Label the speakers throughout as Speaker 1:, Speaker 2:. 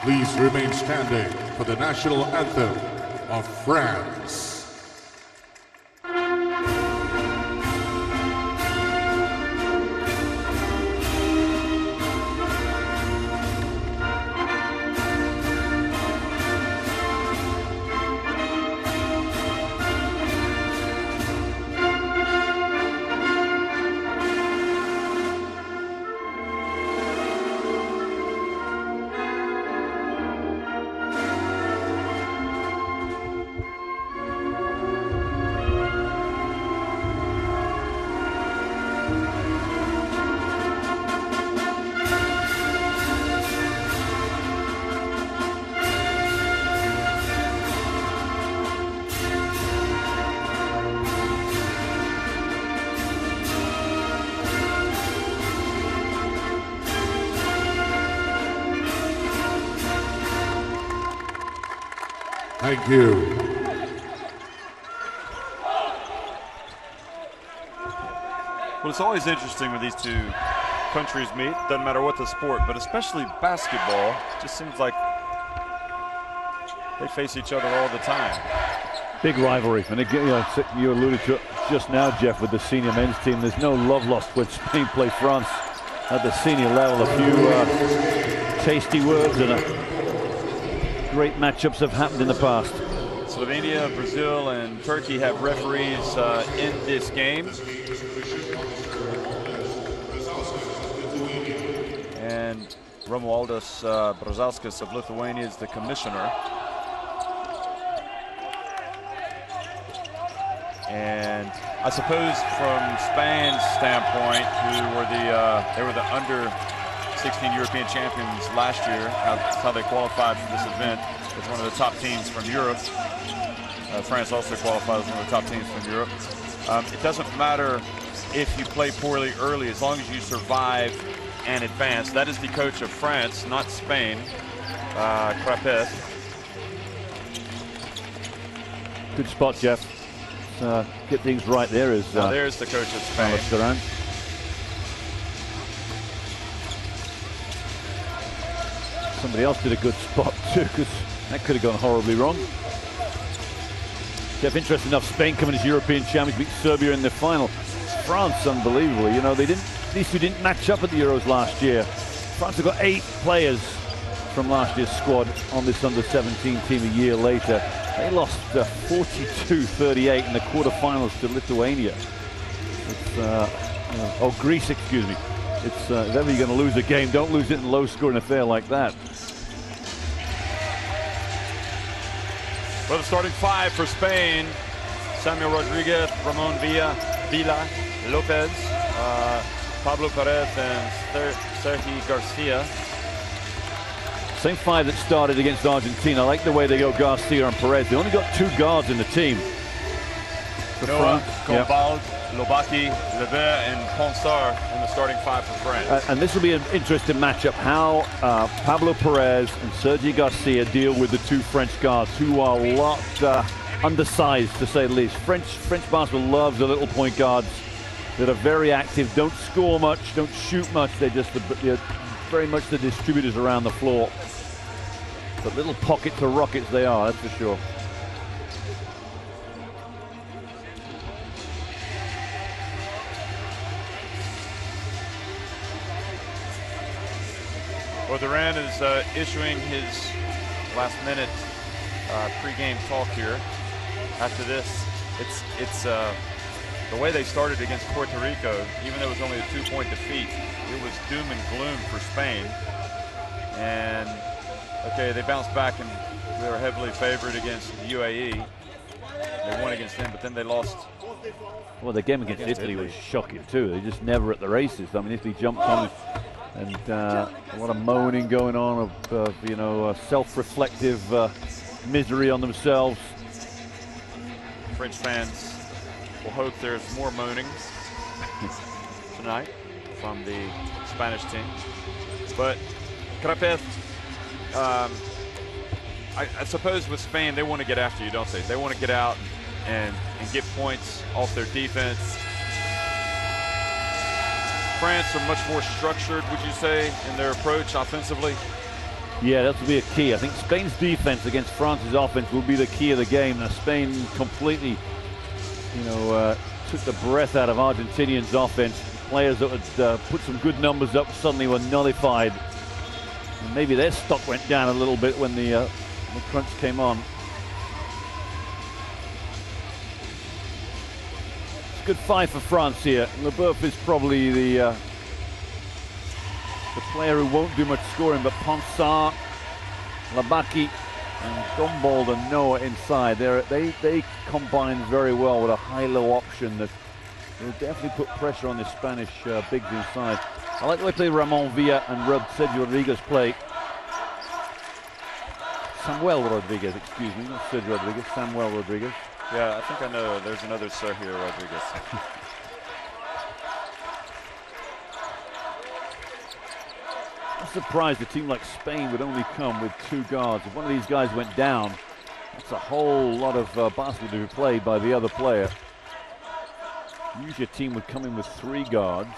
Speaker 1: Please remain standing for the national anthem of France. Thank you.
Speaker 2: Well, it's always interesting when these two countries meet. Doesn't matter what the sport, but especially basketball. It just seems like they face each other all the time.
Speaker 3: Big rivalry. And again, you alluded to it just now, Jeff, with the senior men's team. There's no love lost when Spain play France at the senior level. A few tasty words and great matchups have happened in the past.
Speaker 2: Slovenia, Brazil, and Turkey have referees in this game. And Romualdas Brazauskas of Lithuania is the commissioner. And I suppose from Spain's standpoint, they were the under 16 European champions last year. That's how they qualified for this event. It's one of the top teams from Europe. France also qualified as one of the top teams from Europe. It doesn't matter if you play poorly early, as long as you survive and advance. That is the coach of France, not Spain, Crapet.
Speaker 3: Good spot, Jeff. Get things right there.
Speaker 2: There's the coach of Spain.
Speaker 3: Somebody else did a good spot too, because that could have gone horribly wrong. Jeff, interesting enough, Spain coming as European champions, beat Serbia in the final. France, unbelievable. You know, these two didn't match up at the Euros last year. France have got 8 players from last year's squad on this under-17 team a year later. They lost 42-38 in the quarterfinals to Lithuania. Greece, excuse me. If ever you're going to lose a game, don't lose it in a low-scoring affair like that.
Speaker 2: Well, the starting 5 for Spain: Samuel Rodriguez, Ramon Villa, Lopez, Pablo Perez, and Sergi Garcia.
Speaker 3: Same 5 that started against Argentina. I like the way they go Garcia and Perez. They only got 2 guards in the team.
Speaker 2: Noah, Combal, Lobaki, Lever, and Ponsar in the starting 5 for France.
Speaker 3: And this will be an interesting matchup, how Pablo Perez and Sergi Garcia deal with the 2 French guards, who are a lot undersized, to say the least. French basketball loves the little point guards that are very active, don't score much, don't shoot much. They're very much the distributors around the floor. But little pockets of rockets they are, that's for sure.
Speaker 2: Well, Duran is issuing his last-minute pre-game talk here. After this, it's the way they started against Puerto Rico. Even though it was only a 2-point defeat, it was doom and gloom for Spain. And okay, they bounced back and they were heavily favored against the UAE. They won against them, but then they lost.
Speaker 3: Well, the game against Italy was shocking too. They're just never at the races. I mean, Italy jumped on. And a lot of moaning going on of self-reflective misery on themselves.
Speaker 2: French fans will hope there's more moaning tonight from the Spanish team. But Crapet, I suppose with Spain, they want to get after you, don't they? They want to get out and get points off their defense. France are much more structured, would you say, in their approach offensively?
Speaker 3: Yeah, that will be a key. I think Spain's defense against France's offense will be the key of the game. Now, Spain completely, took the breath out of Argentinians' offense. Players that had put some good numbers up suddenly were nullified. And maybe their stock went down a little bit when the crunch came on. It's a good fight for France here. Leboeuf is probably the player who won't do much scoring, but Ponsard, Labaki, and Gombold and Noah inside. They combine very well with a high-low option that will definitely put pressure on the Spanish bigs inside. I like the way they play Ramon Villa and Sergio Rodriguez play. Samuel Rodriguez, excuse me, not Sergio Rodriguez, Samuel Rodriguez.
Speaker 2: Yeah, I think I know. There's another Sergio Rodriguez.
Speaker 3: I'm surprised a team like Spain would only come with 2 guards. If one of these guys went down, that's a whole lot of basketball to be played by the other player. Usually a team would come in with 3 guards.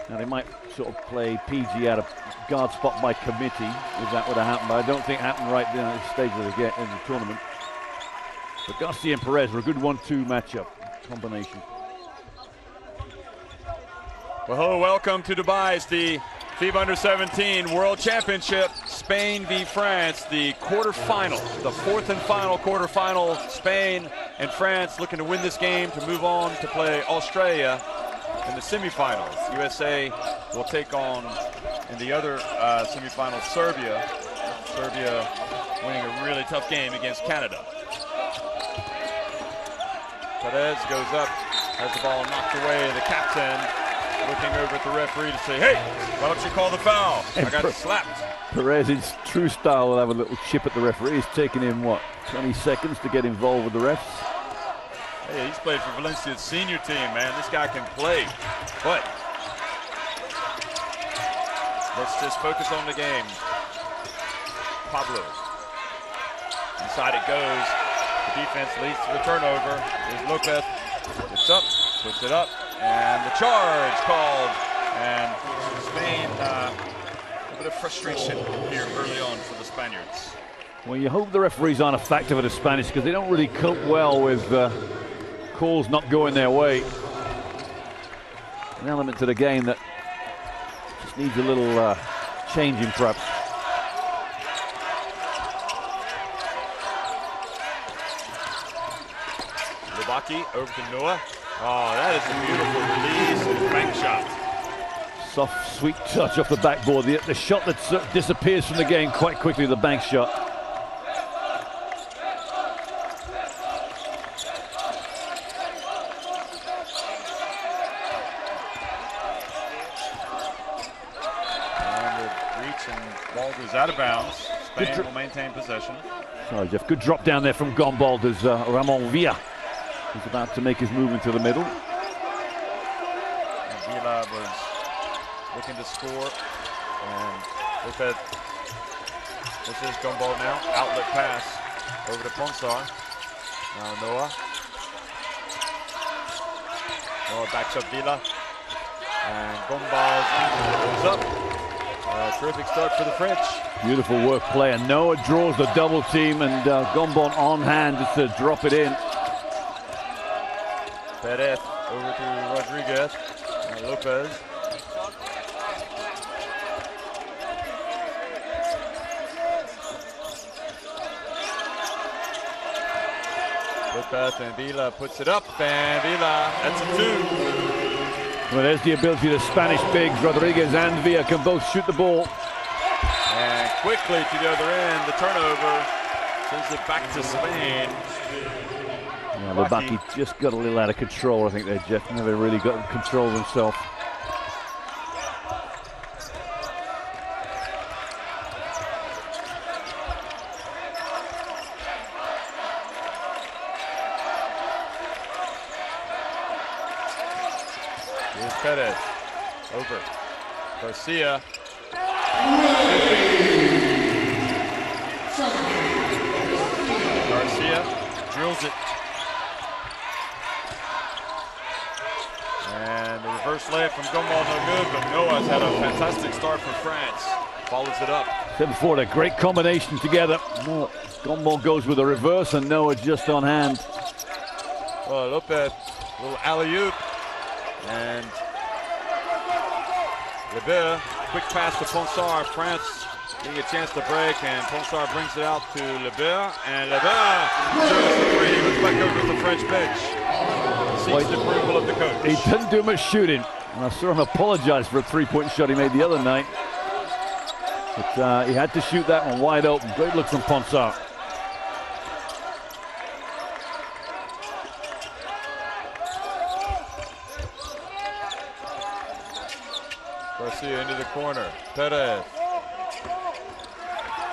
Speaker 3: Now they might sort of play PG out of guard spot by committee if that would have happened, but I don't think it happened right there at this stage of the tournament. But Garcia and Perez were a good 1-2 matchup combination.
Speaker 2: Well, hello, welcome to Dubai. It's the FIBA Under-17 World Championship, Spain v France, the quarterfinal, the 4th and final quarterfinal. Spain and France looking to win this game to move on to play Australia in the semifinals. USA will take on, in the other semifinal, Serbia. Serbia winning a really tough game against Canada. Perez goes up, has the ball knocked away. The captain looking over at the referee to say, hey, why don't you call the foul? I got slapped.
Speaker 3: Perez, in true style, will have a little chip at the referee. It's taken him, what, 20 seconds to get involved with the refs?
Speaker 2: Hey, he's played for Valencia's senior team, man. This guy can play. But let's just focus on the game. Pablo. Inside it goes. The defense leads to the turnover. Here's Lopez. It's up, puts it up, and the charge called. And Spain, a bit of frustration here early on for the Spaniards.
Speaker 3: Well, you hope the referees aren't a factor for the Spanish because they don't really cope well with calls not going their way. An element to the game that just needs a little changing, perhaps.
Speaker 2: Lubaki over to Noah. Oh, that is a beautiful release and bank shot.
Speaker 3: Soft, sweet touch off the backboard. The shot that disappears from the game quite quickly, the bank shot.
Speaker 2: And the reach and ball goes out of bounds. Spain will maintain possession.
Speaker 3: Sorry, Jeff. Good drop down there from Gombold as Ramon Villa is about to make his move into the middle.
Speaker 2: And Villa was looking to score. And look at this is Gombold now. Outlet pass over to Ponsard. Now Noah. Noah backs up Villa. And Gombold goes up. Terrific start for the French.
Speaker 3: Beautiful work play, and Noah draws the double team, and Gombold on hand just to drop it in.
Speaker 2: Perez over to Rodriguez and Lopez. Lopez and Villa puts it up, and Villa, that's a 2.
Speaker 3: Well, there's the ability of the Spanish bigs. Rodriguez and Villa can both shoot the ball.
Speaker 2: And quickly to the other end, the turnover sends it back to Spain.
Speaker 3: Yeah, Lubaki just got a little out of control, I think, there, Jeff. Never really got control of himself.
Speaker 2: Here's Perez. Over. Garcia. Garcia drills it. And the reverse layup from Gombold, no good, but Noah's had a fantastic start for France. Follows it up.
Speaker 3: Said before, a great combination together. No, Gombol goes with a reverse and Noah just on hand.
Speaker 2: Well, Lopez, little alley-oop. And Lebert, quick pass to Ponsard. France getting a chance to break, and Ponsard brings it out to Lebert. And Lebert shows the three. He looks like over the French bench. Seeks the approval of the coach.
Speaker 3: He didn't do much shooting. And I saw him apologize for a three-point shot he made the other night. But he had to shoot that one wide open. Great look from Ponsard.
Speaker 2: Garcia into the corner. Perez.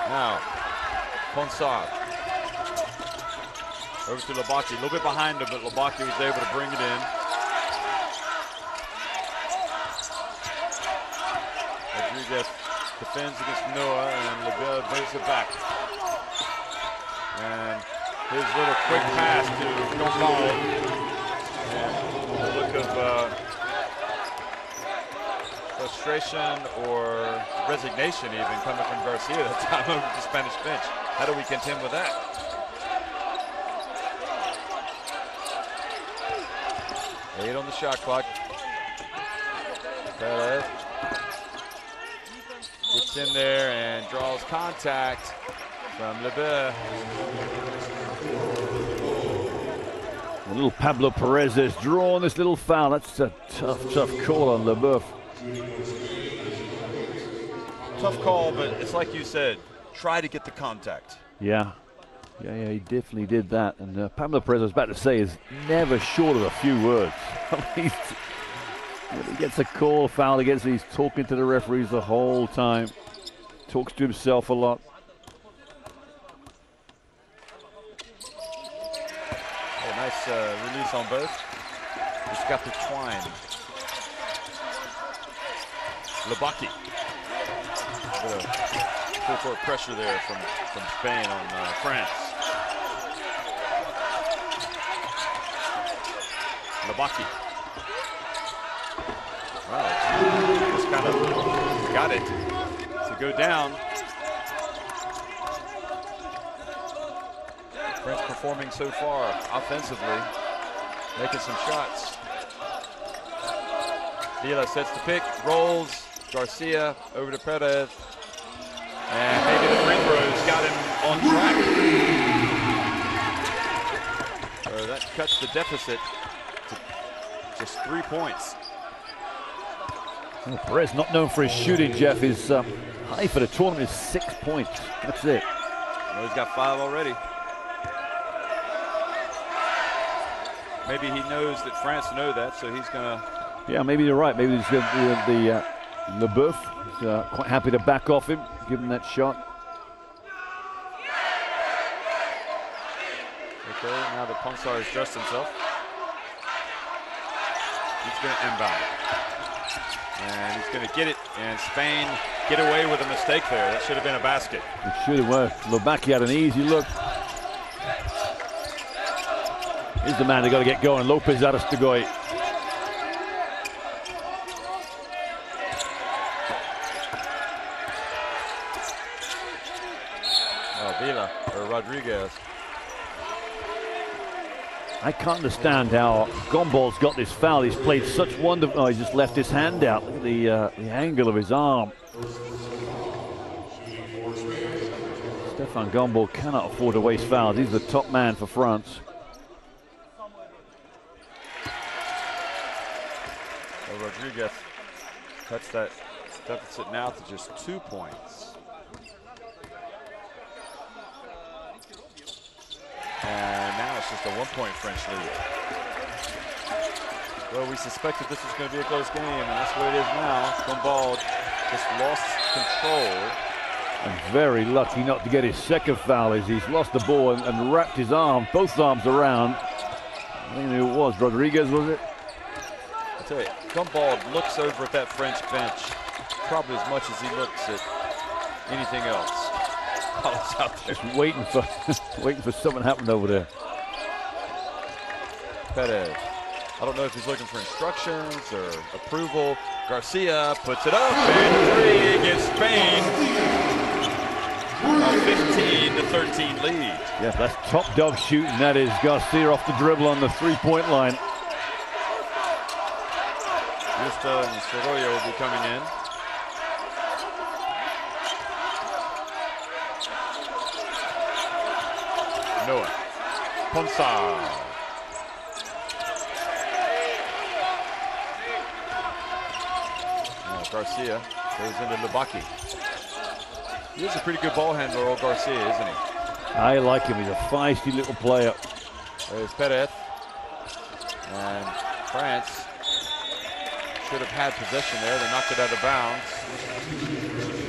Speaker 2: Now, Ponsard. Over to Labaki. A little bit behind him, but Labaki was able to bring it in. Rodriguez defends against Noah, and Lebert brings it back. And his little quick pass to Gombol. And a look of frustration or resignation even coming from Garcia that time over the Spanish bench. How do we contend with that? 8 on the shot clock. Perez gets in there and draws contact from Lebert.
Speaker 3: A little Pablo Perez has drawn this little foul. That's a tough call on Lebert.
Speaker 2: Tough call, but it's like you said, try to get the contact.
Speaker 3: Yeah, he definitely did that. And Pablo Perez, I was about to say, is never short of a few words. When he gets a call, foul against him, he's talking to the referees the whole time. Talks to himself a lot.
Speaker 2: Oh, nice release on both. Just got the twine. Labaki. Full court pressure there from Spain on France. Labaki. Wow, just kind of got it to go down. French performing so far offensively, making some shots. Vila sets the pick, rolls. Garcia over to Perez. And maybe the free throws got him on track. So that cuts the deficit to just 3 points.
Speaker 3: Well, Perez, not known for his shooting, Jeff, his high for the tournament is 6 points. That's it.
Speaker 2: Well, he's got 5 already. Maybe he knows that France know that, so he's gonna.
Speaker 3: Yeah, maybe you're right. Maybe he's going to Leboeuf is quite happy to back off him, give him that shot.
Speaker 2: Okay, now that Ponsard has dressed himself, he's going to inbound it. And he's going to get it, and Spain get away with a mistake there. That should have been a basket.
Speaker 3: It should have worked. Lobaki had an easy look. He's the man they got to get going. Lopez Aristegoy.
Speaker 2: Vila or Rodriguez.
Speaker 3: I can't understand how Gombol's got this foul. He's played such wonderful. Oh, he just left his hand out. Look at the angle of his arm. Stefan Gombol cannot afford to waste fouls. He's the top man for France.
Speaker 2: Well, Rodriguez cuts that deficit now to just 2 points. And now it's just a 1 point French lead. Well, we suspected this was going to be a close game, and that's what it is now. Gombol just lost control.
Speaker 3: And very lucky not to get his second foul as he's lost the ball and wrapped his arm, both arms around. I think who it was, Rodriguez, was it?
Speaker 2: I tell you, Gombol looks over at that French bench probably as much as he looks at anything else. Out there.
Speaker 3: Just waiting for something to happen over there.
Speaker 2: Perez. I don't know if he's looking for instructions or approval. Garcia puts it up, and 3 against Spain. 15-13 lead.
Speaker 3: Yes, that's top dog shooting. That is Garcia off the dribble on the three-point line.
Speaker 2: Justa and Sorolla will be coming in. Noah. Ponsar. Garcia goes into Lubaki. He is a pretty good ball handler, old Garcia, isn't he?
Speaker 3: I like him. He's a feisty little player.
Speaker 2: There's Perez. And France should have had possession there. They knocked it out of bounds.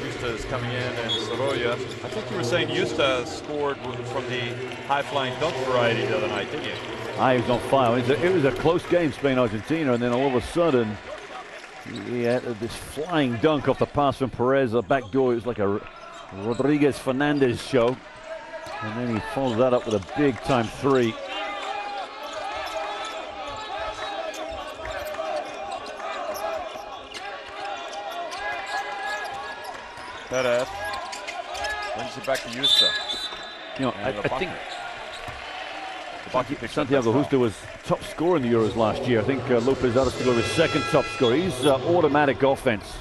Speaker 2: Justa is coming in, and Sorolla. I think you were saying Justa scored from the high-flying dunk variety the other night, didn't you?
Speaker 3: He was on fire. It was a close game, Spain-Argentina, and then all of a sudden, he had this flying dunk off the pass from Perez, the back door. It was like a Rodriguez-Fernandez show. And then he follows that up with a big-time three.
Speaker 2: Perez brings it back to Justa.
Speaker 3: You know, I think Santiago Justa was top scorer in the Euros last year. I think Lopez Aristoglu was second top scorer. He's automatic offense.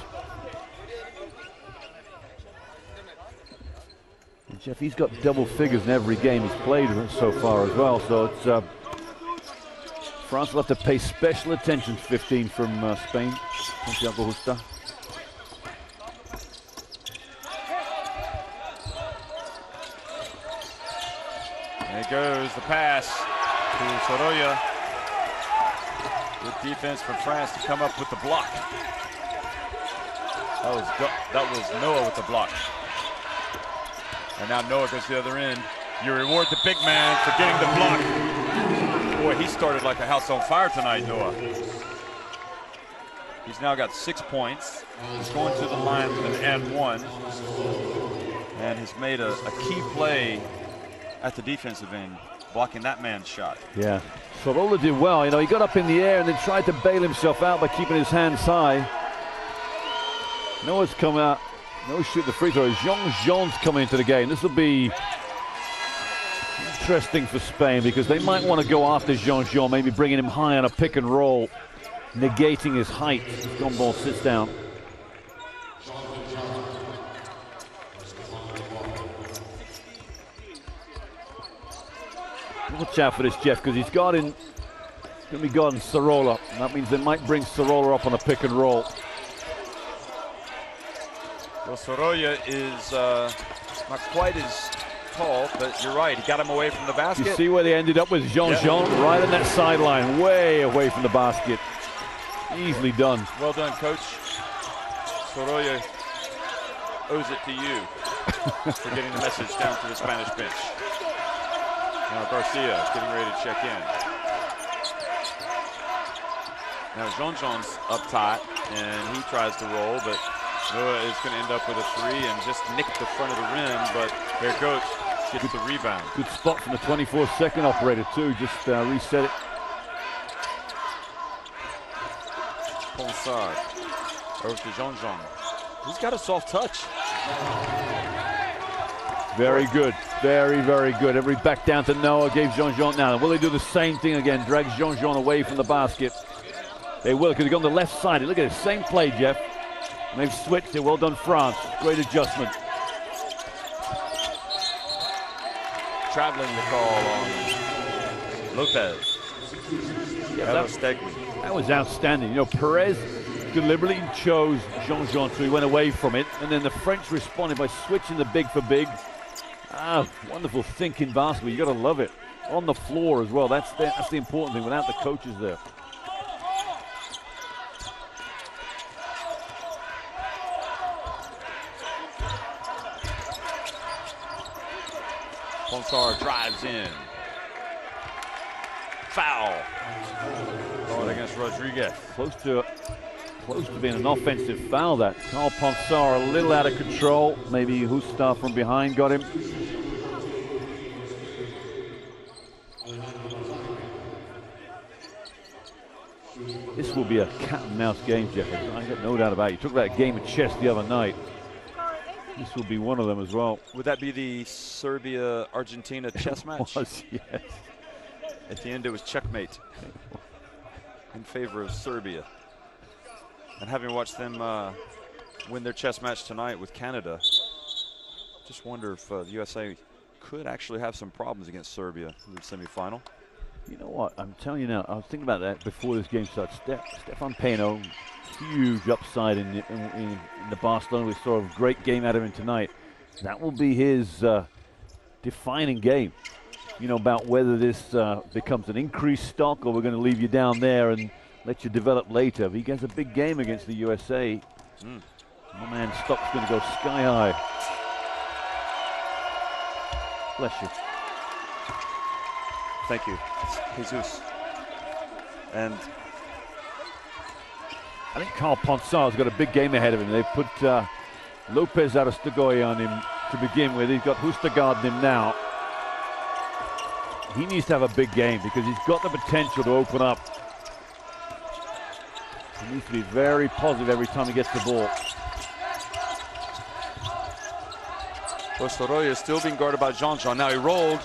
Speaker 3: And Jeff, he's got double figures in every game he's played so far as well. So it's France will have to pay special attention to 15 from Spain. Santiago Justa.
Speaker 2: There goes the pass to Sorolla. Good defense from France to come up with the block. That was Noah with the block. And now Noah goes to the other end. You reward the big man for getting the block. Boy, he started like a house on fire tonight, Noah. He's now got 6 points. He's going to the line with an and one. And he's made a key play at the defensive end, blocking that man's shot.
Speaker 3: Yeah, Sorolla did well. You know, he got up in the air and then tried to bail himself out by keeping his hands high. Noah's come out. Noah shoot the free throw. Jean's coming into the game. This will be interesting for Spain because they might want to go after Jean, maybe bringing him high on a pick and roll, negating his height. John ball sits down. Watch out for this, Jeff, because he's going to be guarding Sorolla. And that means they might bring Sorolla up on a pick and roll.
Speaker 2: Well, Sorolla is not quite as tall, but you're right. He got him away from the basket.
Speaker 3: You see where they ended up with Jean, right on that sideline, way away from the basket. Easily done.
Speaker 2: Well done, Coach. Sorolla owes it to you for getting the message down to the Spanish bench. Now Garcia is getting ready to check in. Now Jean's up top, and he tries to roll, but Noah is going to end up with a three and just nick the front of the rim, but there goes, gets the rebound.
Speaker 3: Good spot from the 24-second operator too, just reset it.
Speaker 2: Ponsard over to Jean. He's got a soft touch.
Speaker 3: Very good, very, very good. Every back down to Noah, gave Jean now. Will they do the same thing again? Drag Jean away from the basket. They will, because they go on the left side. Look at it, same play, Jeff. And they've switched it. Well done, France. Great adjustment.
Speaker 2: Traveling the call on Lopez.
Speaker 3: Yeah, that was outstanding. You know, Perez deliberately chose Jean, so he went away from it. And then the French responded by switching the big for big. Wonderful thinking basketball. You got to love it. On the floor as well. That's the important thing without the coaches there.
Speaker 2: Ponsard drives in. Foul. Going against Rodriguez.
Speaker 3: Close to being an offensive foul. That Carl Ponsard a little out of control. Maybe Justa from behind got him. This will be a cat and mouse game, Jeff. I got no doubt about it. You took that game of chess the other night. This will be one of them as well.
Speaker 2: Would that be the Serbia-Argentina chess match?
Speaker 3: Was, yes.
Speaker 2: At the end, it was checkmate in favor of Serbia. And having watched them win their chess match tonight with Canada, just wonder if the USA could actually have some problems against Serbia in the semifinal.
Speaker 3: You know what? I'm telling you now, I was thinking about that before this game started. Stefan Peno, huge upside in the Barcelona. We saw a great game out of him tonight. That will be his defining game. You know, about whether this becomes an increased stock or we're going to leave you down there and let you develop later. If he gets a big game against the USA, my man's stock's going to go sky high. Bless you.
Speaker 2: Thank you, Jesus. And
Speaker 3: I think Carl Ponsar's got a big game ahead of him. They've put Lopez Aristegoy on him to begin with. He's got Hustegard him now. He needs to have a big game because he's got the potential to open up. He needs to be very positive every time he gets the ball.
Speaker 2: Well, Sorolla is still being guarded by Jean-Jean. Now he rolled,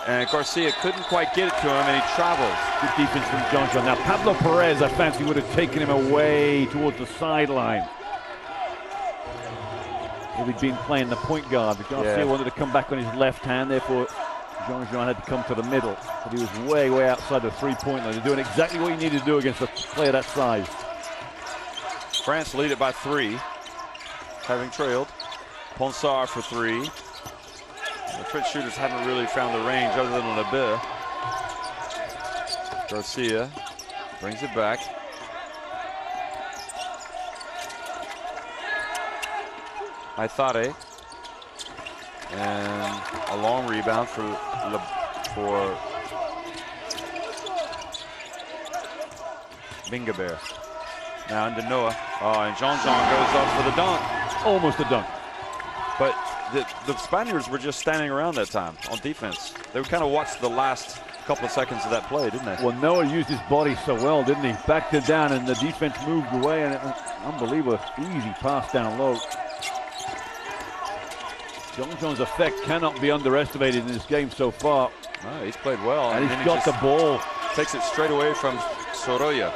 Speaker 2: and Garcia couldn't quite get it to him, and he travels.
Speaker 3: Good defense from Jean-Jean. Now Pablo Perez, I fancy, would have taken him away towards the sideline. If he'd been playing the point guard, but Garcia wanted to come back on his left hand, therefore Jean-Jean had to come to the middle. But he was way, way outside the three-point line. They're doing exactly what you need to do against a player that size.
Speaker 2: France lead it by 3, having trailed. Ponsar for 3. The French shooters haven't really found the range other than on a bit. Garcia brings it back. Aithare. And a long rebound for Vingegaard. Now into Noah. Oh, and Jean-Jean goes up for the dunk.
Speaker 3: Almost a dunk.
Speaker 2: But the Spaniards were just standing around that time on defense. They kind of watched the last couple of seconds of that play, didn't they?
Speaker 3: Well, Noah used his body so well, didn't he? Backed it down, and the defense moved away, and unbelievable, easy pass down low. Jean-Jean's effect cannot be underestimated in this game so far.
Speaker 2: No, he's played well.
Speaker 3: And he's got the ball.
Speaker 2: Takes it straight away from Sorolla.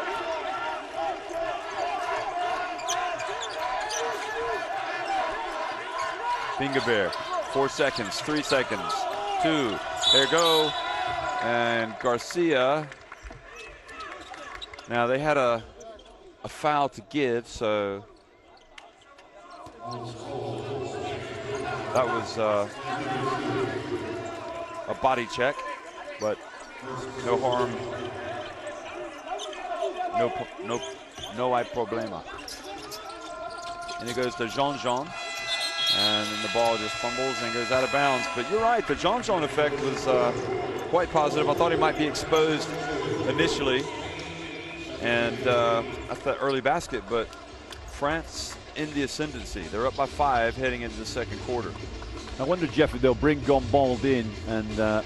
Speaker 2: Vingegaard, 4 seconds, 3 seconds, 2, there go. And Garcia, now they had a foul to give, so that was a body check, but no harm, no hay problema. And it goes to Jean-Jean. And then the ball just fumbles and goes out of bounds. But you're right, the Jean-Jean effect was quite positive. I thought he might be exposed initially and at the early basket, but France in the ascendancy. They're up by 5 heading into the second quarter.
Speaker 3: I wonder, Jeff, if they'll bring Gombald in and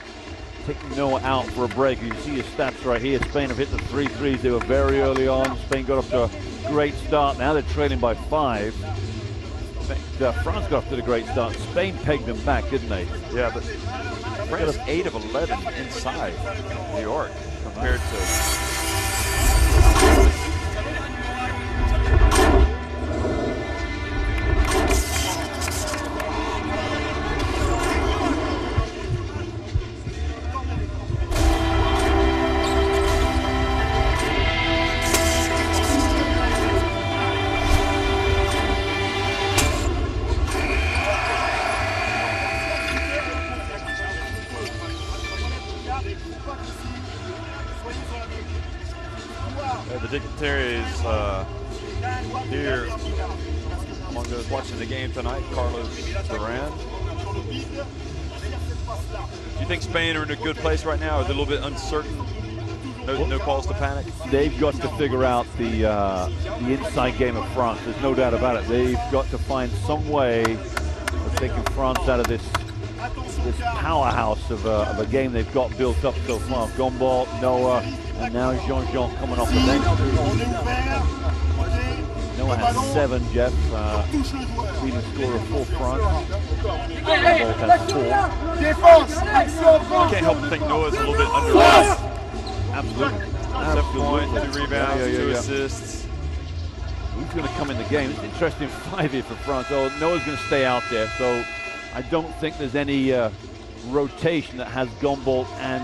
Speaker 3: take Noah out for a break. You can see his stats right here. Spain have hit the 3 threes. They were very early on. Spain got off to a great start. Now they're trailing by 5. France got off to a great start. Spain pegged them back, didn't they?
Speaker 2: Yeah, but France 8 of 11 inside New York compared to. The dignitaries here among those watching the game tonight, Carlos Duran. Do you think Spain are in a good place right now? Are they a little bit uncertain? No calls to panic?
Speaker 3: They've got to figure out the inside game of France. There's no doubt about it. They've got to find some way of taking France out of this powerhouse of a game they've got built up so far. Gombald, Noah, and now Jean-Jean coming off the bench. No Noah has 7, Jeff. Leading scorer for France. Gumball has 4.
Speaker 2: You can't help but think Noah's a little bit underrated.
Speaker 3: Absolutely.
Speaker 2: 7 points, 2 rebounds, 2 assists.
Speaker 3: Who's going to come in the game? It's interesting 5 here for France. Oh, Noah's going to stay out there, so I don't think there's any rotation that has Gumball and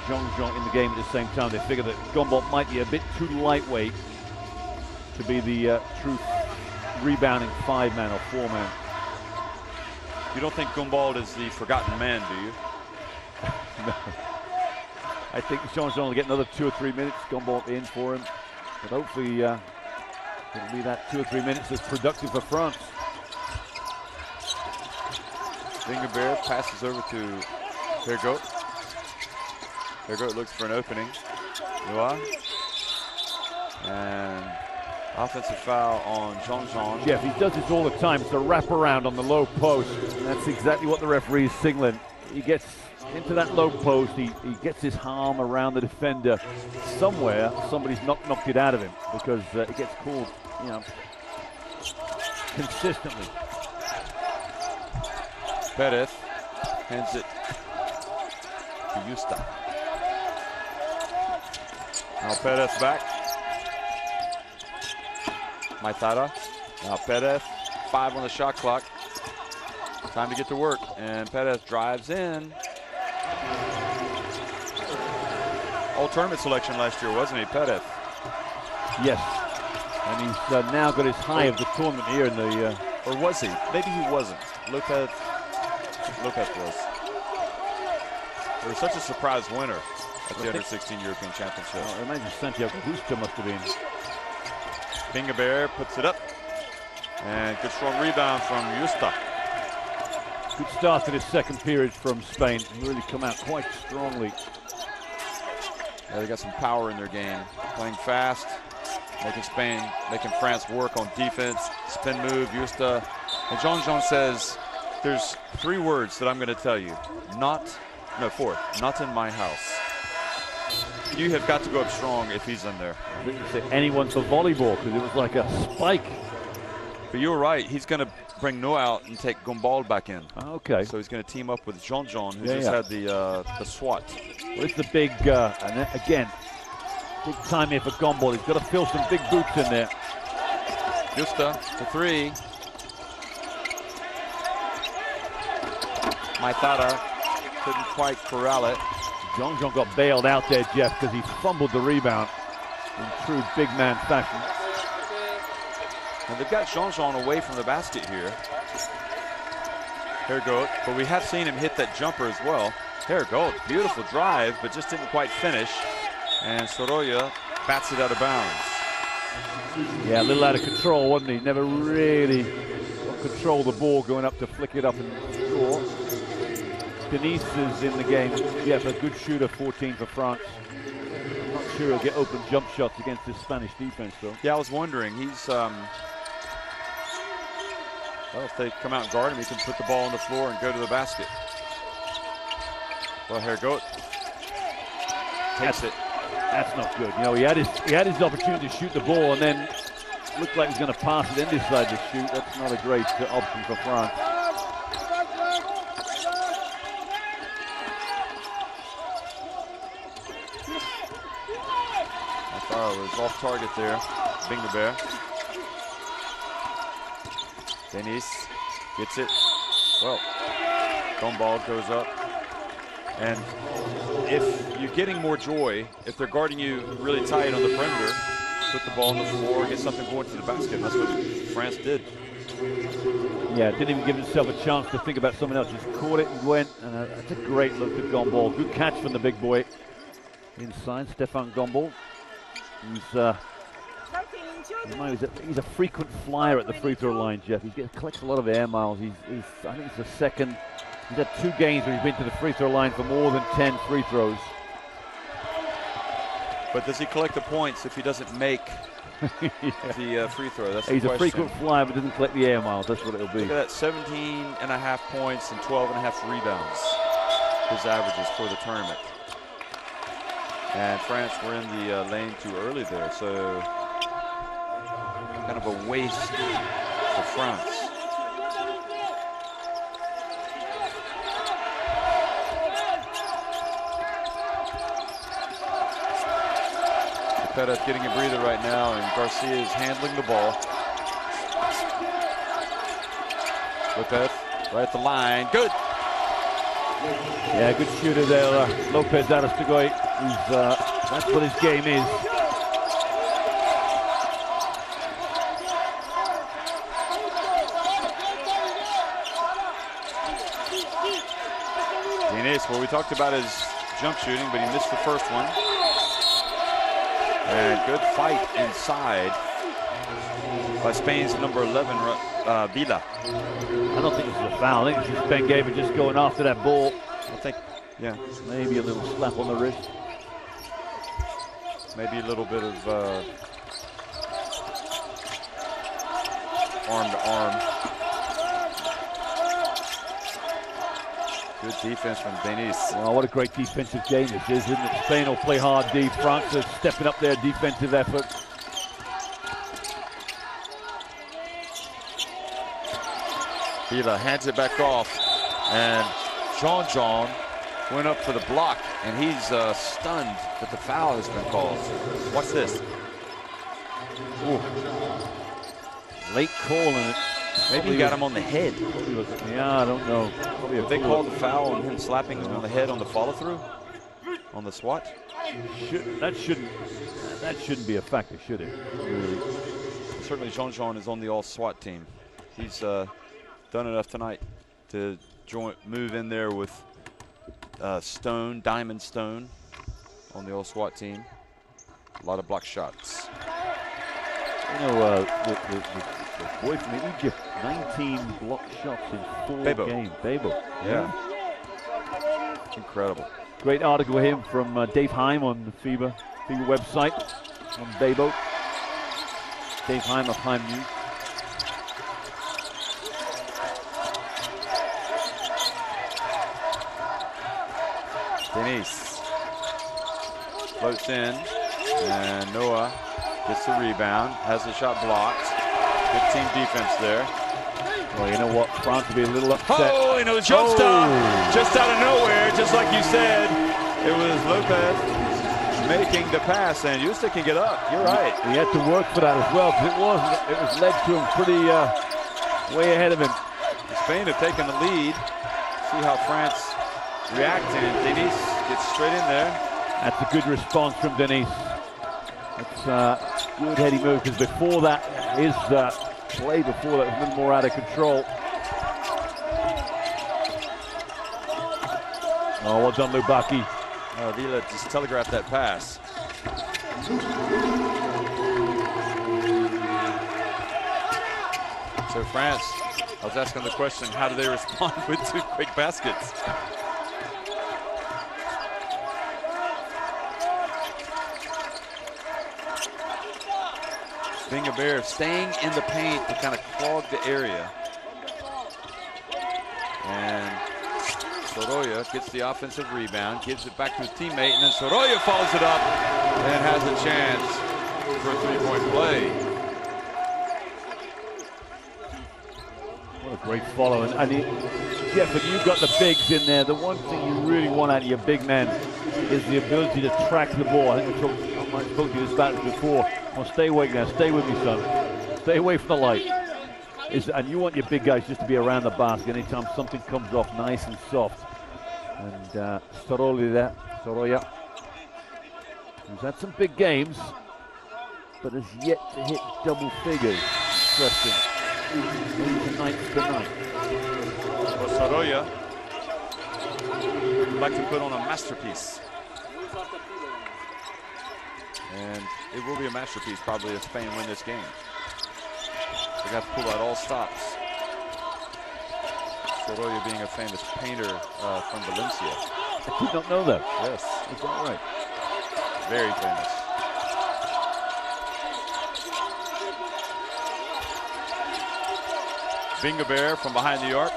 Speaker 3: Jean-Jean in the game at the same time. They figure that Gumball might be a bit too lightweight to be the true rebounding 5-man or 4-man.
Speaker 2: You don't think Gumball is the forgotten man, do you?
Speaker 3: No. I think Jean-Jean will get another 2 or 3 minutes. Gumball in for him. But hopefully it'll be that 2 or 3 minutes that's productive for France.
Speaker 2: Vingerbert passes over to Hergoat. Hergoat looks for an opening. Noah. And offensive foul on Jean-Jean.
Speaker 3: Jeff, he does this all the time. It's a wraparound on the low post. And that's exactly what the referee is signaling. He gets into that low post. He gets his arm around the defender. Somewhere, somebody's knocked it out of him because it gets called, you know, consistently.
Speaker 2: Perez hands it to Justa. Now Perez back. Maitara. Now Perez, 5 on the shot clock. Time to get to work. And Perez drives in. All-tournament selection last year, wasn't he, Perez?
Speaker 3: Yes. And he's now got his high of the tournament here in the...
Speaker 2: Or was he? Maybe he wasn't. Lopez was. There was such a surprise winner at the Under-16 European Championship.
Speaker 3: I imagine Santiago Justa must have been.
Speaker 2: Vingerbert puts it up. And good strong rebound from Justa.
Speaker 3: Good start to this second period from Spain. Really come out quite strongly.
Speaker 2: Yeah, they got some power in their game. Playing fast, making France work on defense. Spin move, Justa. And Jean-Jean says, there's 3 words that I'm going to tell you. 4. Not in my house. You have got to go up strong if he's in there.
Speaker 3: I didn't say anyone for volleyball because it was like a spike.
Speaker 2: But you were right. He's going to bring Noah out and take Gumball back in.
Speaker 3: Okay.
Speaker 2: So he's going to team up with Jean-Jean, who just had the SWAT.
Speaker 3: Well, it's the big, and again, big time here for Gumball. He's got to fill some big boots in there.
Speaker 2: Justa to 3. Maitara couldn't quite corral it.
Speaker 3: Jean-Jean got bailed out there, Jeff, because he fumbled the rebound in true big man fashion.
Speaker 2: And they've got Jean-Jean away from the basket here. Hergoat, but we have seen him hit that jumper as well. Hergoat, beautiful drive, but just didn't quite finish. And Sorolla bats it out of bounds.
Speaker 3: Yeah, a little out of control, wasn't he? Never really control the ball going up to flick it up and score. Denise is in the game. Yeah, a good shooter, 14 for France. I'm not sure he'll get open jump shots against this Spanish defense, though.
Speaker 2: Yeah, I was wondering. He's, well, if they come out and guard him, he can put the ball on the floor and go to the basket. Well, Hergoat takes it.
Speaker 3: That's not good. You know, he had his opportunity to shoot the ball and then looked like he was going to pass it and decide to shoot. That's not a great option for France.
Speaker 2: Was off target there. Vingerbert. Denise gets it. Well, Gumball goes up. And if you're getting more joy, if they're guarding you really tight on the perimeter, put the ball on the floor, get something going to the basket. And that's what France did.
Speaker 3: Yeah, didn't even give himself a chance to think about something else. Just caught it and went. And that's a great look at Gumball. Good catch from the big boy. Inside, Stéphane Gumball. He's a frequent flyer at the free throw line, Jeff. He collects a lot of air miles. I think it's the second. He's had 2 games where he's been to the free throw line for more than 10 free throws.
Speaker 2: But does he collect the points if he doesn't make the free throw? That's
Speaker 3: He's
Speaker 2: the
Speaker 3: a frequent flyer, but doesn't collect the air miles. That's what it'll be.
Speaker 2: Look at that, 17.5 points and 12.5 rebounds. His averages for the tournament. And France were in the lane too early there, so kind of a waste for France. Lopez getting a breather right now, and Garcia is handling the ball. Lopez right at the line. Good.
Speaker 3: Yeah, good shooter there, Lopez Aristegoy. That's what his game is.
Speaker 2: Diniz, well, we talked about his jump shooting, but he missed the first one. And good fight inside by Spain's number 11, Vila.
Speaker 3: I don't think this is a foul. I think it's just Ben Gaber just going after that ball.
Speaker 2: I think, yeah.
Speaker 3: Maybe a little slap on the wrist.
Speaker 2: Maybe a little bit of arm to arm. Good defense from Diniz.
Speaker 3: Well, what a great defensive game this is, isn't it? Spain will play hard deep. France are stepping up their defensive effort.
Speaker 2: Vila hands it back off, and Jean went up for the block, and he's stunned that the foul has been called. Watch this. Ooh.
Speaker 3: Late call, and it
Speaker 2: maybe he got him on the head.
Speaker 3: Yeah, I don't know.
Speaker 2: If they called the foul on him slapping him on the head on the follow-through, on the swat,
Speaker 3: that shouldn't be a factor, should it? Really?
Speaker 2: Certainly, Jean is on the all SWAT team. He's done enough tonight to move in there with Diamond Stone on the all SWAT team. A lot of block shots.
Speaker 3: You know, the boy from Egypt, 19 block shots in 4 games. Bebo.
Speaker 2: Yeah. Incredible.
Speaker 3: Great article with him from Dave Heim on the FIBA website on Bebo. Dave Heim of Heim News.
Speaker 2: Diniz floats in, and Noah gets the rebound, has the shot blocked. Good team defense there.
Speaker 3: Well, you know what? France will be a little upset.
Speaker 2: Oh, and it was jump stop just out of nowhere, just like you said. It was Lopez making the pass, and Yusta can get up. You're right.
Speaker 3: He had to work for that as well, because it was led to him pretty way ahead of him.
Speaker 2: Spain have taken the lead. See how France reacts, and Diniz gets straight in there.
Speaker 3: That's a good response from Diniz. That's good heady move, because before that, his play before that was a little more out of control. Oh, well done, Lubaki.
Speaker 2: Vila just telegraphed that pass. So France, I was asking the question, how do they respond with 2 quick baskets? Bear staying in the paint to kind of clog the area. And Soroya gets the offensive rebound, gives it back to his teammate, and then Soroya follows it up and has a chance for a 3-point play.
Speaker 3: What a great follow. And Jeff, when you've got the bigs in there, the one thing you really want out of your big men is the ability to track the ball. I think I spoke to you about this before. Well, stay awake now. Stay with me, son. Stay away from the light. And you want your big guys just to be around the basket anytime something comes off nice and soft. And Soroya, who's had some big games, but has yet to hit double figures. Interesting. Tonight's the night.
Speaker 2: Well, Soroya would like to put on a masterpiece. And it will be a masterpiece probably if Spain win this game. They got to pull out all stops. Soroya being a famous painter from Valencia.
Speaker 3: I did not know that.
Speaker 2: Yes.
Speaker 3: Is that right?
Speaker 2: Very famous. Bear from behind the arc.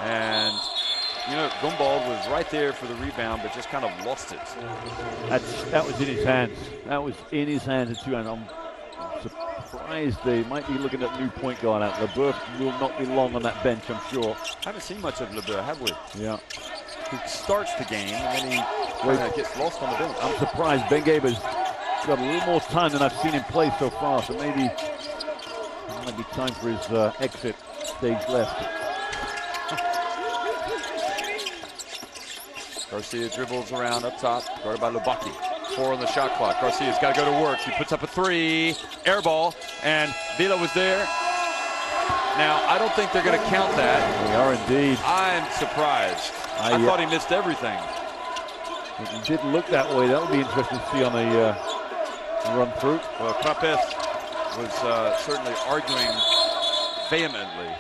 Speaker 2: And you know, Gumball was right there for the rebound, but just kind of lost it.
Speaker 3: That was in his hands. That was in his hands. I'm surprised they might be looking at new point guard out. Leboeuf will not be long on that bench, I'm sure.
Speaker 2: Haven't seen much of Leboeuf, have we?
Speaker 3: Yeah.
Speaker 2: He starts the game and then he kind of gets lost on the bench.
Speaker 3: I'm surprised. Ben Gaber's got a little more time than I've seen him play so far, so maybe it might be time for his exit stage left.
Speaker 2: Garcia dribbles around up top, guarded by Lubaki. 4 on the shot clock. Garcia's got to go to work. He puts up a 3, air ball, and Vila was there. Now, I don't think they're going to count that.
Speaker 3: They are indeed.
Speaker 2: I'm surprised. I thought he missed everything.
Speaker 3: It didn't look that way. That'll be interesting to see on a run through.
Speaker 2: Well, Krapeth was certainly arguing vehemently.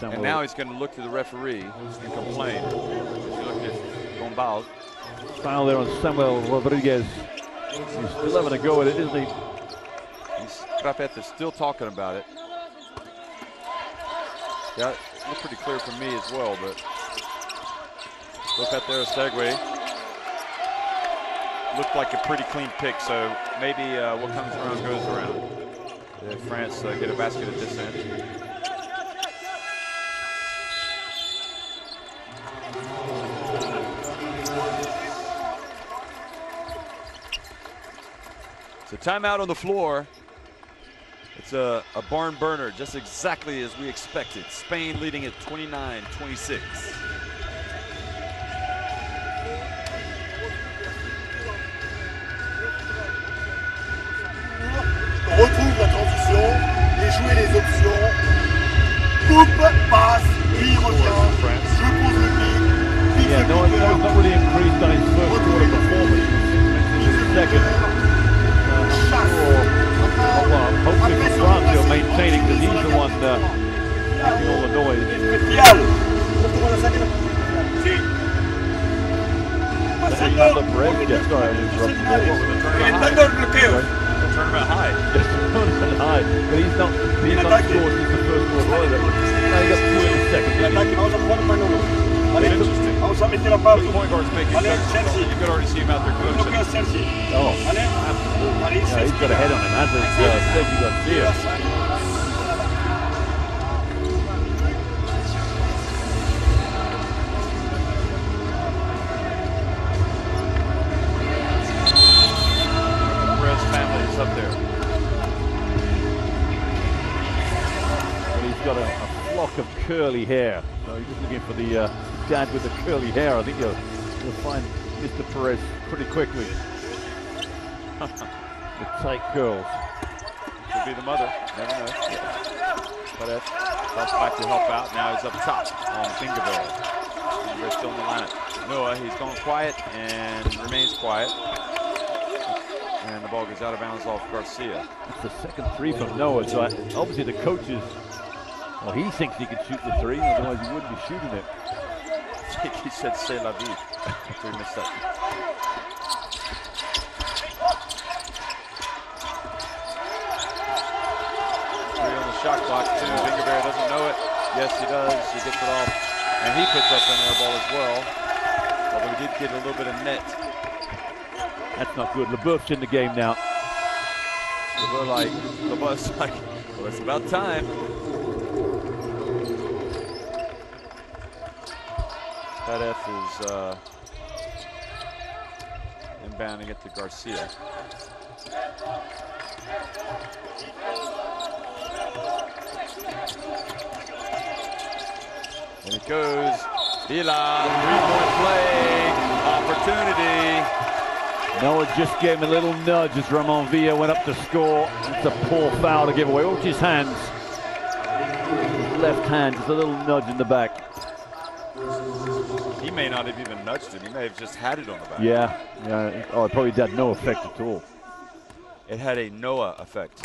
Speaker 2: And now he's going to look to the referee and complain. If you look at Gombal.
Speaker 3: Foul there on Samuel Rodriguez. He's still having a go at it, isn't he?
Speaker 2: Krapeth is still talking about it. Yeah, it looked pretty clear for me as well, but look at there, Stegway. Looked like a pretty clean pick, so maybe what comes around goes around. France get a basket at this end. So timeout on the floor. It's a barn burner, just exactly as we expected. Spain leading at 29-26.
Speaker 4: Retrouve la transition et jouer les options. Coupe, passe, puis revient. Je pose le pied.
Speaker 3: Yeah, no, it's not really increased on his first quarter performance. In his second. Well, hopefully for France he'll maintain it because he's the one making all the noise. Sorry, I interrupted you.
Speaker 2: Tournament high.
Speaker 3: Tournament high. But he's not scored since the first quarter either. Now he got 2 in the second.
Speaker 2: Interesting. The point guard's making sense. You could already see him out there coaching.
Speaker 3: Oh, absolutely. Yeah, he's got a head on him, as is Sergi Garcia.
Speaker 2: Up there.
Speaker 3: Well, he's got a flock of curly hair, so he's just looking for the dad with the curly hair. I think you'll find Mr. Perez pretty quickly. The tight curls.
Speaker 2: Could be the mother, never know. But that's back to help out. Now he's up top on Fingerville. Fingerville's still in the lineup. Noah, he's gone quiet and remains quiet. And the ball goes out of bounds off Garcia.
Speaker 3: It's the second 3 from Noah, so obviously the coaches, well, he thinks he can shoot the 3, otherwise he wouldn't be shooting it.
Speaker 2: I think he said c'est la vie after he missed that. 3 on the shot clock, too. Fingerbear doesn't know it. Yes, he does. He gets it off. And he puts up an air ball as well. Although he did get a little bit of net.
Speaker 3: That's not good. Leboeuf's in the game now.
Speaker 2: Leboeuf's like, well, it's about time. That F is inbounding it to Garcia. And it goes. Vila, 3-point play, opportunity.
Speaker 3: Noah just gave him a little nudge as Ramon Villa went up to score. It's a poor foul to give away. Watch his hands. His left hand, just a little nudge in the back.
Speaker 2: He may not have even nudged it. He may have just had it on the back.
Speaker 3: Yeah. Oh, it probably had no effect at all.
Speaker 2: It had a Noah effect,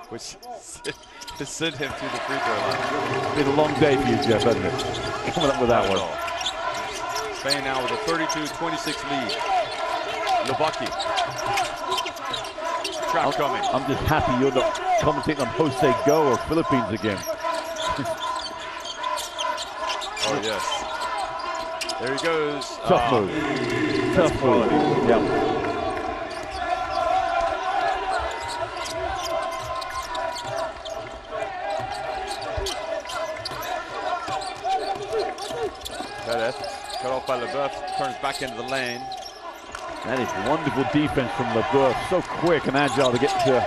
Speaker 2: which sent him to the free throw line.
Speaker 3: It's been a long day for you, Jeff, hasn't it? Coming up with that one.
Speaker 2: Spain now with a 32-26 lead. Lubaki. Trap coming.
Speaker 3: I'm just happy you're not commentating on Jose Go or Philippines again.
Speaker 2: Oh, yes. There he goes.
Speaker 3: Tough move. Tough move. Yeah.
Speaker 2: Perez, cut off by Leboeuf, turns back into the lane.
Speaker 3: That is wonderful defense from Leboeuf. So quick and agile to get to.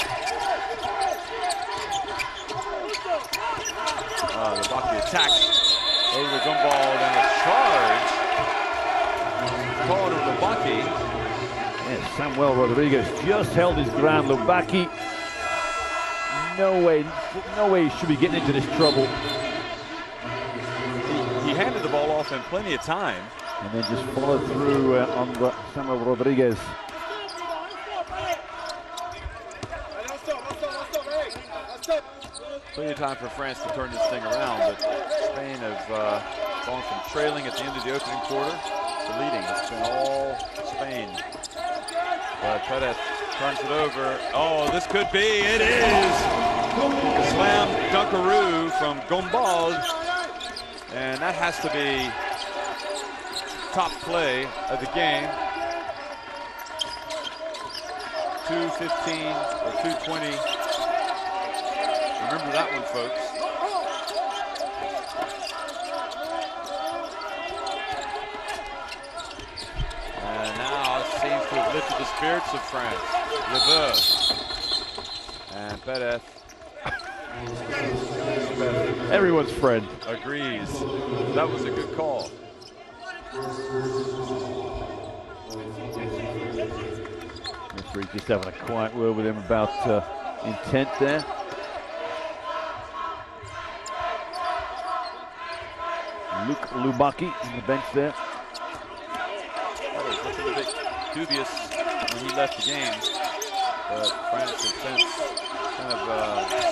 Speaker 2: Leboeuf attacks over the Gumball and a charge. Called to Lubaki.
Speaker 3: Yes, Samuel Rodriguez just held his ground. Lubaki, no way he should be getting into this trouble.
Speaker 2: He handed the ball off in plenty of time.
Speaker 3: And then just followed through on the Samuel Rodriguez.
Speaker 2: Plenty of time for France to turn this thing around, but Spain have gone from trailing at the end of the opening quarter to leading. It's been all Spain. But Perez turns it over. Oh, this could be. It is. The slam dunkaroo from Gumball. And that has to be top play of the game. 2:15 or 2:20. Remember that one, folks. And now it seems to have lifted the spirits of France. Leboeuf and Perez.
Speaker 3: Everyone's friend.
Speaker 2: Agrees. That was a good call.
Speaker 3: Referee just having a quiet word with him about intent there. Luke Lubaki on the bench there.
Speaker 2: That was looking a bit dubious when he left the game, but France has since kind of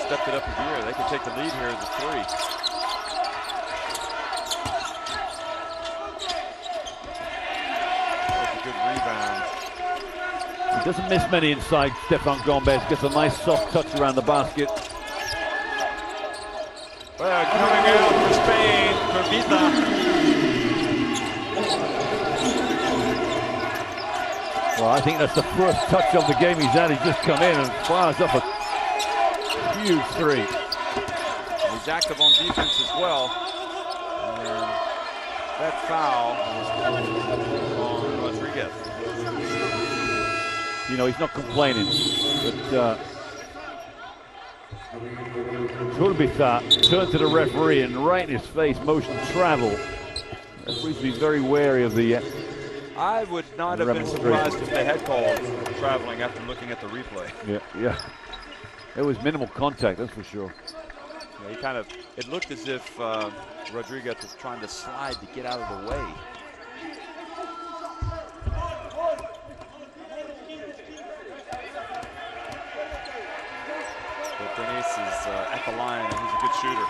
Speaker 2: stepped it up a gear. They can take the lead here as a 3. That's a good rebound.
Speaker 3: He doesn't miss many inside. Stefan Gomes gets a nice soft touch around the basket.
Speaker 2: Well, coming out for Spain, for Vita.
Speaker 3: Well, I think that's the first touch of the game he's had. He's just come in and fires up a huge 3.
Speaker 2: He's active on defense as well. And that foul on Rodriguez.
Speaker 3: You know, he's not complaining, but Turbita turned to the referee and right in his face motion travel. Referees to be very wary of the.
Speaker 2: I would not have been surprised if they had called traveling after looking at the replay.
Speaker 3: Yeah. It was minimal contact, that's for sure.
Speaker 2: Yeah, he kind of. It looked as if Rodriguez was trying to slide to get out of the way. But Denise is at the line, and he's a good shooter.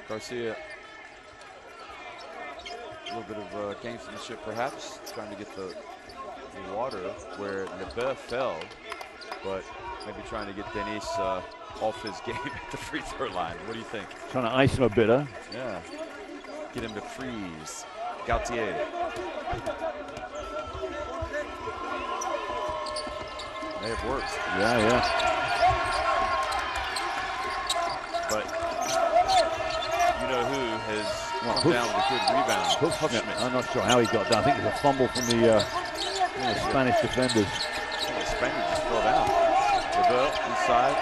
Speaker 2: Garcia, a little bit of gamesmanship perhaps, trying to get the water where Leboeuf fell, but maybe trying to get Denise off his game at the free throw line. What do you think?
Speaker 3: Trying to ice him a bit, huh?
Speaker 2: Yeah. Get him to freeze. Gautier. May have worked.
Speaker 3: Yeah.
Speaker 2: But you know who has come down with a good rebound?
Speaker 3: Huffschmidt. I'm not sure how he got down. I think it's a fumble from the Spanish defenders.
Speaker 2: The Spaniard just fell down. Leboeuf inside.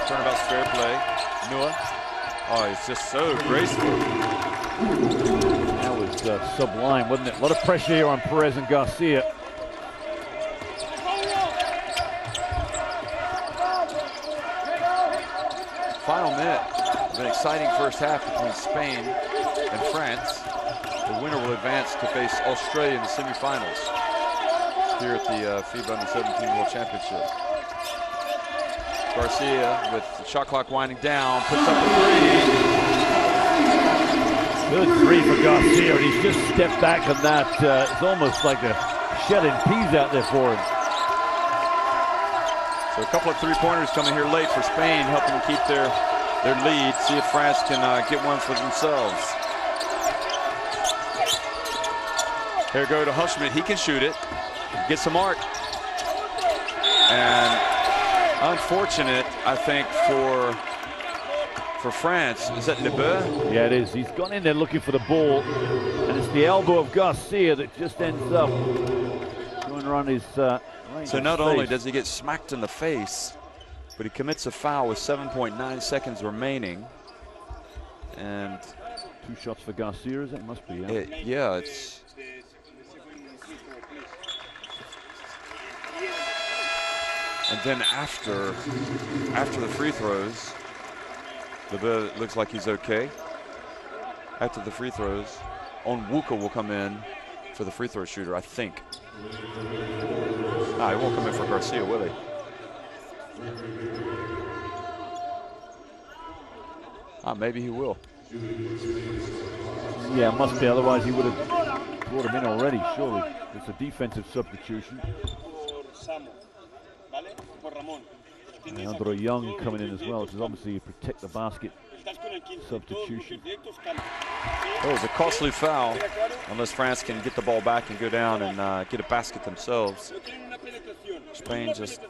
Speaker 2: Turnabout's fair play. Noah. Oh, it's just so graceful.
Speaker 3: That was sublime, wasn't it? A lot of pressure here on Perez and Garcia.
Speaker 2: Final minute of an exciting first half between Spain and France. The winner will advance to face Australia in the semifinals here at the FIBA U17 World Championship. Garcia with the shot clock winding down, puts up a 3.
Speaker 3: Good 3 for Garcia, and he's just stepped back on that. It's almost like a shelling peas out there for him.
Speaker 2: So a couple of 3-pointers coming here late for Spain, helping them keep their lead. See if France can get one for themselves. Here go to Huffschmidt. He can shoot it. Gets a mark. And Unfortunate, I think, for France. Is that Lebeu?
Speaker 3: Yeah, it is. He's gone in there looking for the ball, and it's the elbow of Garcia that just ends up going around his right
Speaker 2: So not only does he get smacked in the face, but he commits a foul with 7.9 seconds remaining. And
Speaker 3: 2 shots for Garcia, is it? Must be, yeah.
Speaker 2: Yeah, it's... And then after the free throws, Lebeu looks like he's okay. After the free throws, Onwuka will come in for the free throw shooter, I think. He won't come in for Garcia, will he? Maybe he will.
Speaker 3: Yeah, must be, otherwise he would have brought him in already, surely. It's a defensive substitution. Leandro Young coming in as well, which is obviously a protect the basket substitution.
Speaker 2: Oh, it's a costly foul, unless France can get the ball back and go down and get a basket themselves. Spain just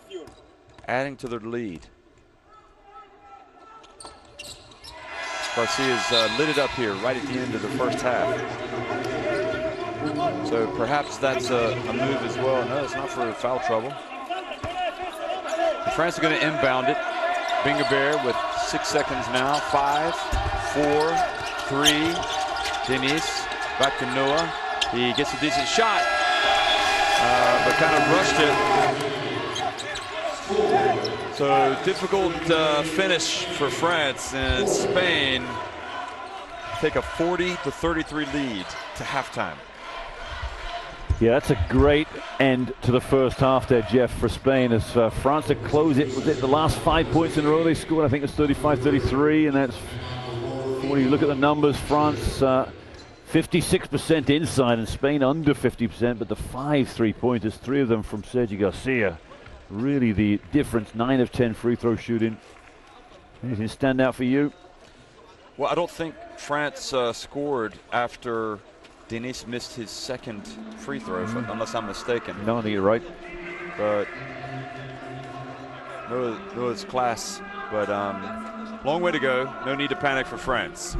Speaker 2: adding to their lead. Garcia's lit it up here right at the end of the first half. So perhaps that's a move as well. No, it's not for foul trouble. France are going to inbound it. Bingaber with 6 seconds now. 5, 4, 3. Denis back to Noah. He gets a decent shot, but kind of rushed it. So difficult finish for France, and Spain take a 40-33 lead to halftime.
Speaker 3: Yeah, that's a great end to the first half there, Jeff, for Spain, as France to close it. Was it the last 5 points in a row they scored? I think it's 35-33, and that's, when you look at the numbers, France 56% inside, and Spain under 50%, but the 5 3-pointers, 3 of them from Sergi Garcia. Really the difference, 9 of 10 free throw shooting. Anything stand out for you?
Speaker 2: Well, I don't think France scored after Denis missed his second free throw, unless I'm mistaken.
Speaker 3: No, I think you're right.
Speaker 2: But no, it's class. But long way to go. No need to panic for France.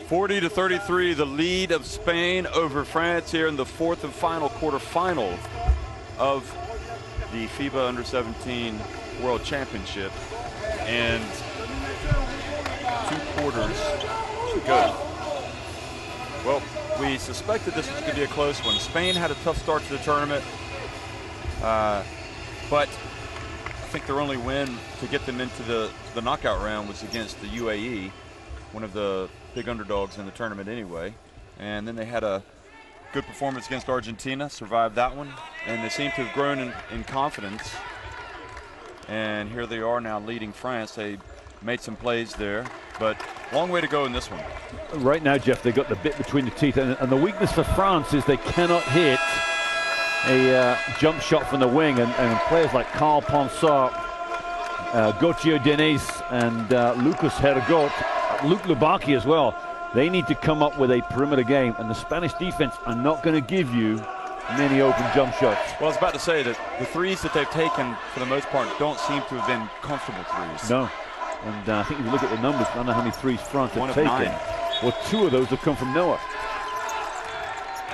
Speaker 2: 40-33, the lead of Spain over France here in the fourth and final quarterfinal of the FIBA Under-17 World Championship, and 2 quarters to go. Well, we suspected this was going to be a close one. Spain had a tough start to the tournament, but I think their only win to get them into the knockout round was against the UAE, one of the big underdogs in the tournament anyway. And then they had a good performance against Argentina, survived that one, and they seem to have grown in confidence. And here they are now leading France. They made some plays there, but long way to go in this one.
Speaker 3: Right now, Jeff, they got the bit between the teeth, and the weakness for France is they cannot hit a jump shot from the wing, and players like Carl Ponsard, Gauthier Denis, and Lucas Hergot, Luc Lubaki as well, they need to come up with a perimeter game, and the Spanish defense are not going to give you many open jump shots.
Speaker 2: Well, I was about to say that the threes that they've taken, for the most part, don't seem to have been comfortable threes.
Speaker 3: No. And I think if you look at the numbers, I don't know how many threes France have taken.
Speaker 2: 9.
Speaker 3: Well, 2 of those have come from Noah,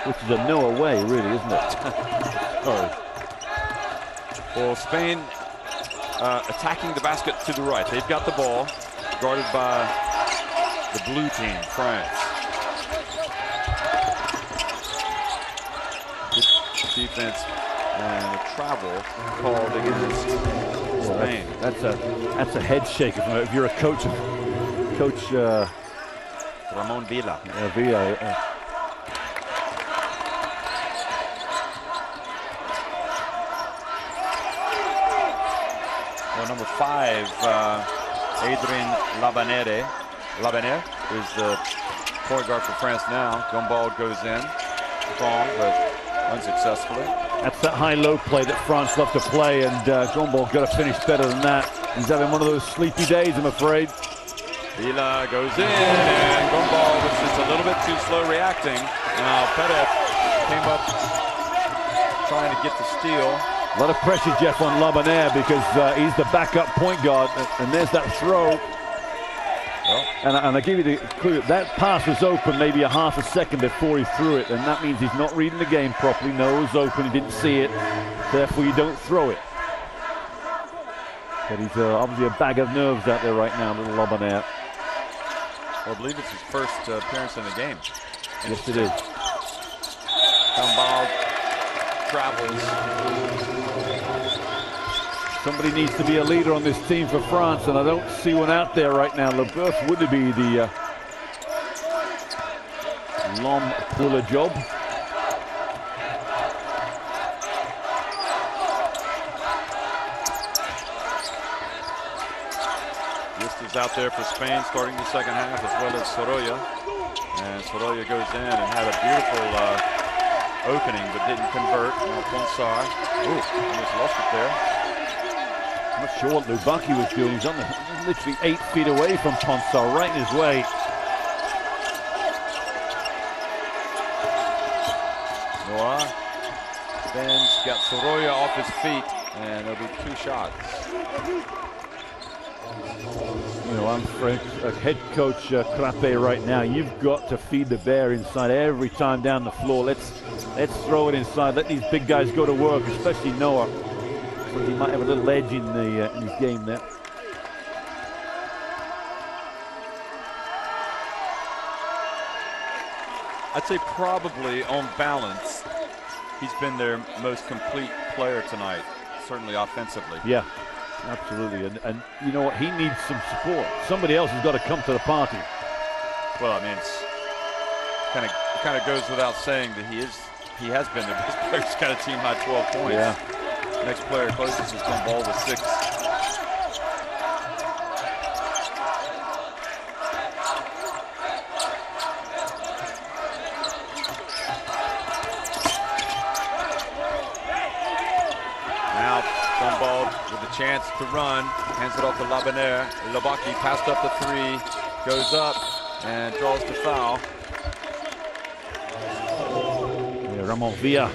Speaker 3: which is a Noah way, really, isn't it? Sorry.
Speaker 2: Well, Spain attacking the basket to the right. They've got the ball, guarded by the blue team, France. Good defense and a travel called against Spain.
Speaker 3: That's a head shaker if you're a coach.
Speaker 2: Ramon Villa.
Speaker 3: Villa.
Speaker 2: Well, number 5, Adrien Labanere is the point guard for France now. Gumball goes in, strong, but unsuccessfully.
Speaker 3: That's that high-low play that France love to play, and Gumball got to finish better than that. He's having one of those sleepy days, I'm afraid.
Speaker 2: Villa goes in, and Gumball was just a little bit too slow reacting. Now Pettit came up trying to get the steal.
Speaker 3: A lot of pressure, Jeff, on Labanere, because he's the backup point guard, and there's that throw. Well, and I give you the clue, that pass was open maybe a half a second before he threw it, and that means he's not reading the game properly. Noah's open, he didn't see it, therefore you don't throw it. But he's obviously a bag of nerves out there right now, little Lobonaire.
Speaker 2: Well, I believe it's his first appearance in the game.
Speaker 3: Yes, it is.
Speaker 2: Gumball travels.
Speaker 3: Somebody needs to be a leader on this team for France, and I don't see one out there right now. Leboeuf would be the l'homme pour le job.
Speaker 2: Is out there for Spain starting the second half, as well as Sorolla. And Sorolla goes in and had a beautiful opening, but didn't convert. Now Ponsard, almost lost it there.
Speaker 3: I'm not sure what Lubaki was doing. He's literally 8 feet away from Ponsard, right in his way.
Speaker 2: Noah Ben's got Sorolla off his feet, and there'll be 2 shots.
Speaker 3: You know, I'm French, head coach Crapé right now. You've got to feed the bear inside every time down the floor. Let's throw it inside. Let these big guys go to work, especially Noah. He might have a little edge in his game there.
Speaker 2: I'd say probably on balance, he's been their most complete player tonight, certainly offensively.
Speaker 3: Yeah. Absolutely, and you know what? He needs some support. Somebody else has got to come to the party.
Speaker 2: Well, I mean, it's kind of goes without saying that he has been the best player. He's got a team high 12 points.
Speaker 3: Yeah.
Speaker 2: Next player closest is Gumball with 6. Now Gumball with a chance to run, hands it off to Lobonaire. Lubaki passed up the 3, goes up and draws the foul.
Speaker 3: Yeah, Ramon Villa,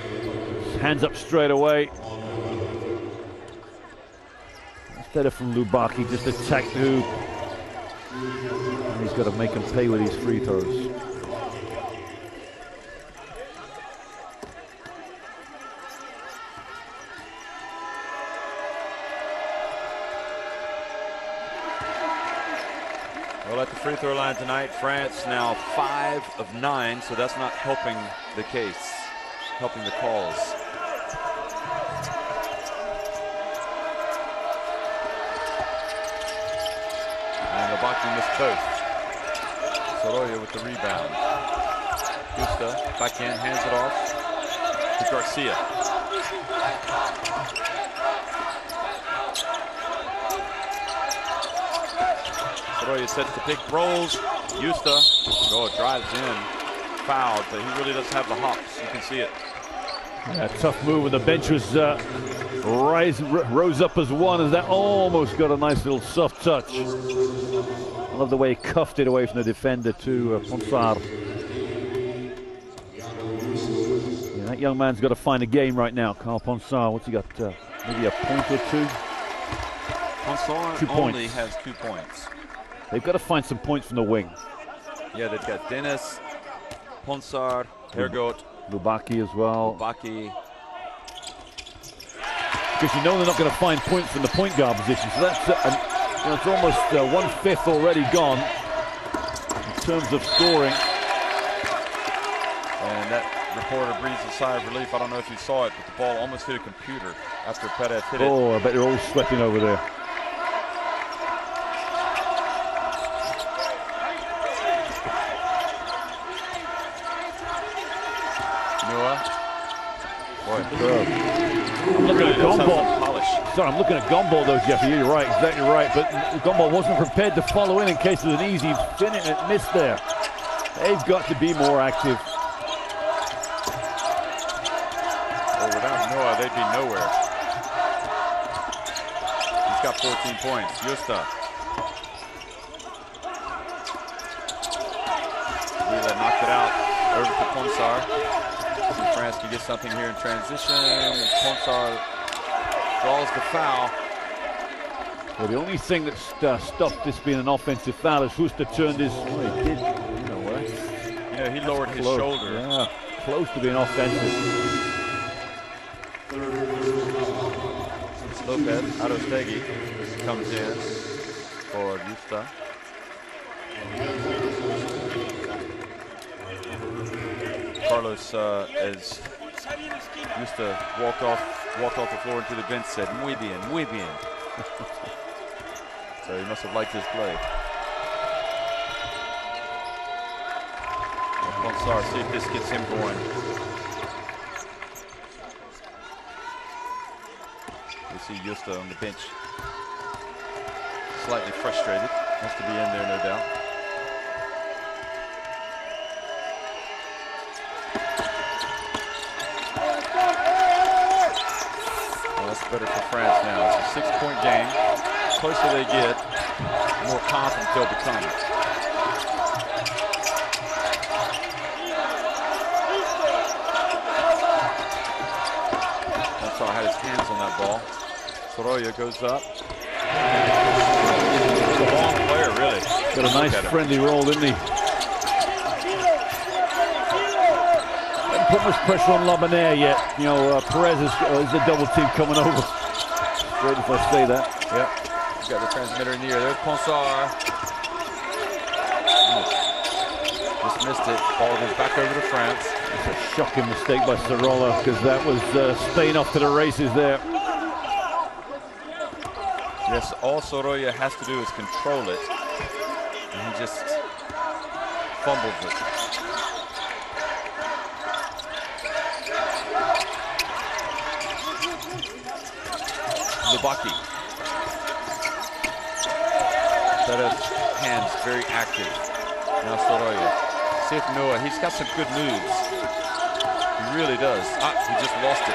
Speaker 3: hands up straight away. That's better from Lubaki, just attack the hoop. And he's got to make him pay with these free throws.
Speaker 2: Well, at the free throw line tonight, France now 5 of 9, so that's not helping the case, helping the calls. And Lubaki missed both. Sorolla with the rebound. Gusta back in, hands it off to Garcia. Sorolla sets the pick, rolls. Justa, drives in, fouled, but he really doesn't have the hops. You can see it.
Speaker 3: Yeah, tough move, and the bench was rose up as one, as that almost got a nice little soft touch. I love the way he cuffed it away from the defender to Ponsard. Yeah, that young man's got to find a game right now, Carl Ponsard. What's he got? Maybe a point or 2?
Speaker 2: Ponsard
Speaker 3: 2 points.
Speaker 2: only has 2 points.
Speaker 3: They've got to find some points from the wing.
Speaker 2: Yeah, they've got Dennis, Ponsard, Hergot,
Speaker 3: Lubaki as well.
Speaker 2: Lubaki.
Speaker 3: Because you know they're not going to find points from the point guard position. So that's it's almost 1/5 already gone in terms of scoring.
Speaker 2: And that reporter breathes a sigh of relief. I don't know if you saw it, but the ball almost hit a computer after Perez hit it.
Speaker 3: Oh, I bet they're all sweating over there. I'm looking at Gumball. Sorry, I'm looking at Gumball though, Jeffy. You're right, exactly right. But Gumball wasn't prepared to follow in case it was an easy finish and miss there. They've got to be more active.
Speaker 2: Well, without Noah, they'd be nowhere. He's got 14 points. Justa. Villa knocked it out over to Ponsard. France can get something here in transition. Ponsard draws the foul.
Speaker 3: Well, the only thing that stopped this being an offensive foul is Justa turned his. Well, he did. You know what?
Speaker 2: Yeah, he lowered his shoulder.
Speaker 3: Yeah, close to being offensive.
Speaker 2: Lopez, Arostegi. comes in for Justa. Carlos, as Justa walked off the floor into the bench, said, "Muy bien, muy bien." So he must have liked his play. Ponsar, see if this gets him going. You see Justa on the bench, slightly frustrated. Has to be in there, no doubt. Well, that's better for France now. It's a 6-point game. The closer they get, the more confident they'll become. Ponsar had his hands on that ball. Sorolla goes up. He's a long player, really.
Speaker 3: Got a nice friendly roll, didn't he? Didn't put much pressure on Labanere yet. You know, Perez is a double team coming over. Great if I say that.
Speaker 2: Yep. He's got the transmitter in the air. There's Ponsar. Just missed it. Ball goes back over to France.
Speaker 3: It's a shocking mistake by Sorolla, because that was Spain off to the races there.
Speaker 2: Yes, all Sorolla has to do is control it, and he just fumbles it. Lubaki. Perez hands very active. Now Sorolla. See if Noah, he's got some good moves. He really does. He just lost it.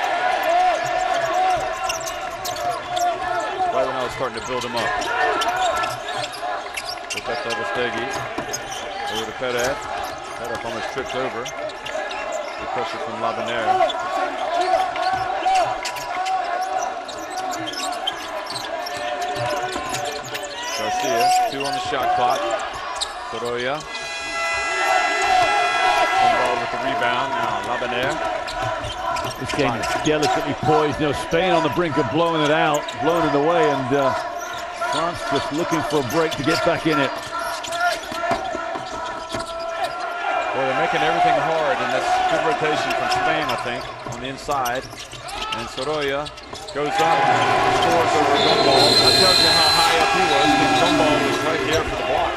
Speaker 2: Right when I was starting to build him up. Look at Obastegi. Over to Perez. Perez almost tripped over. The pressure from Labanere. Garcia, 2 on the shot clock. Sorolla. One ball with the rebound. Now Labanere.
Speaker 3: This game is delicately poised. You know, Spain on the brink of blowing it out, blowing it away, and France just looking for a break to get back in it.
Speaker 2: Well, they're making everything hard, and that's good rotation from Spain, I think, on the inside. And Sorolla goes up, scores over Gumball. That tells you how high up he was, because Gumball was right there for the block.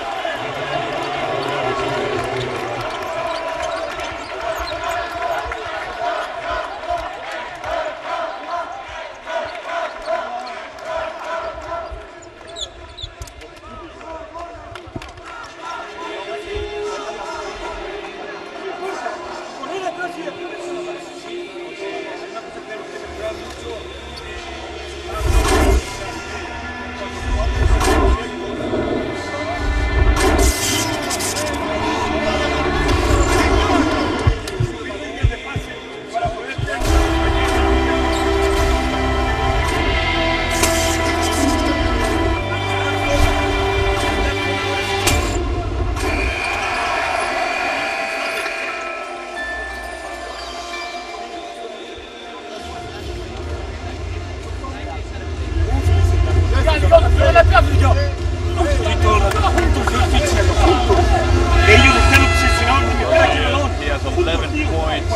Speaker 2: He has 11 points.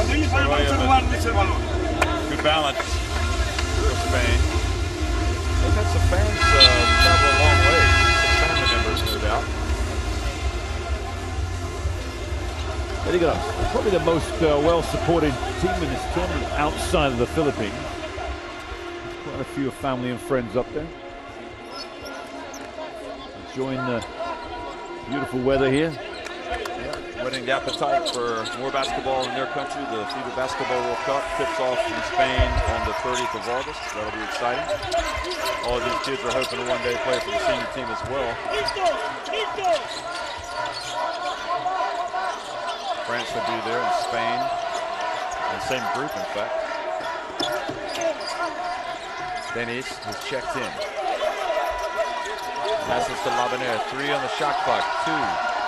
Speaker 2: Good balance for Spain. They've had some fans travel a long way. Some family members, no doubt.
Speaker 3: There you go. Probably the most well-supported team in this tournament outside of the Philippines. Quite a few family and friends up there. Enjoying the beautiful weather here.
Speaker 2: Yeah, whetting the appetite for more basketball in their country. The FIBA Basketball World Cup kicks off in Spain on the 30th of August. That'll be exciting. All of these kids are hoping to one day play for the senior team as well. France will be there, and Spain, in the same group, in fact. Denis has checked in. Passes to Labanere. 3 on the shot clock. 2.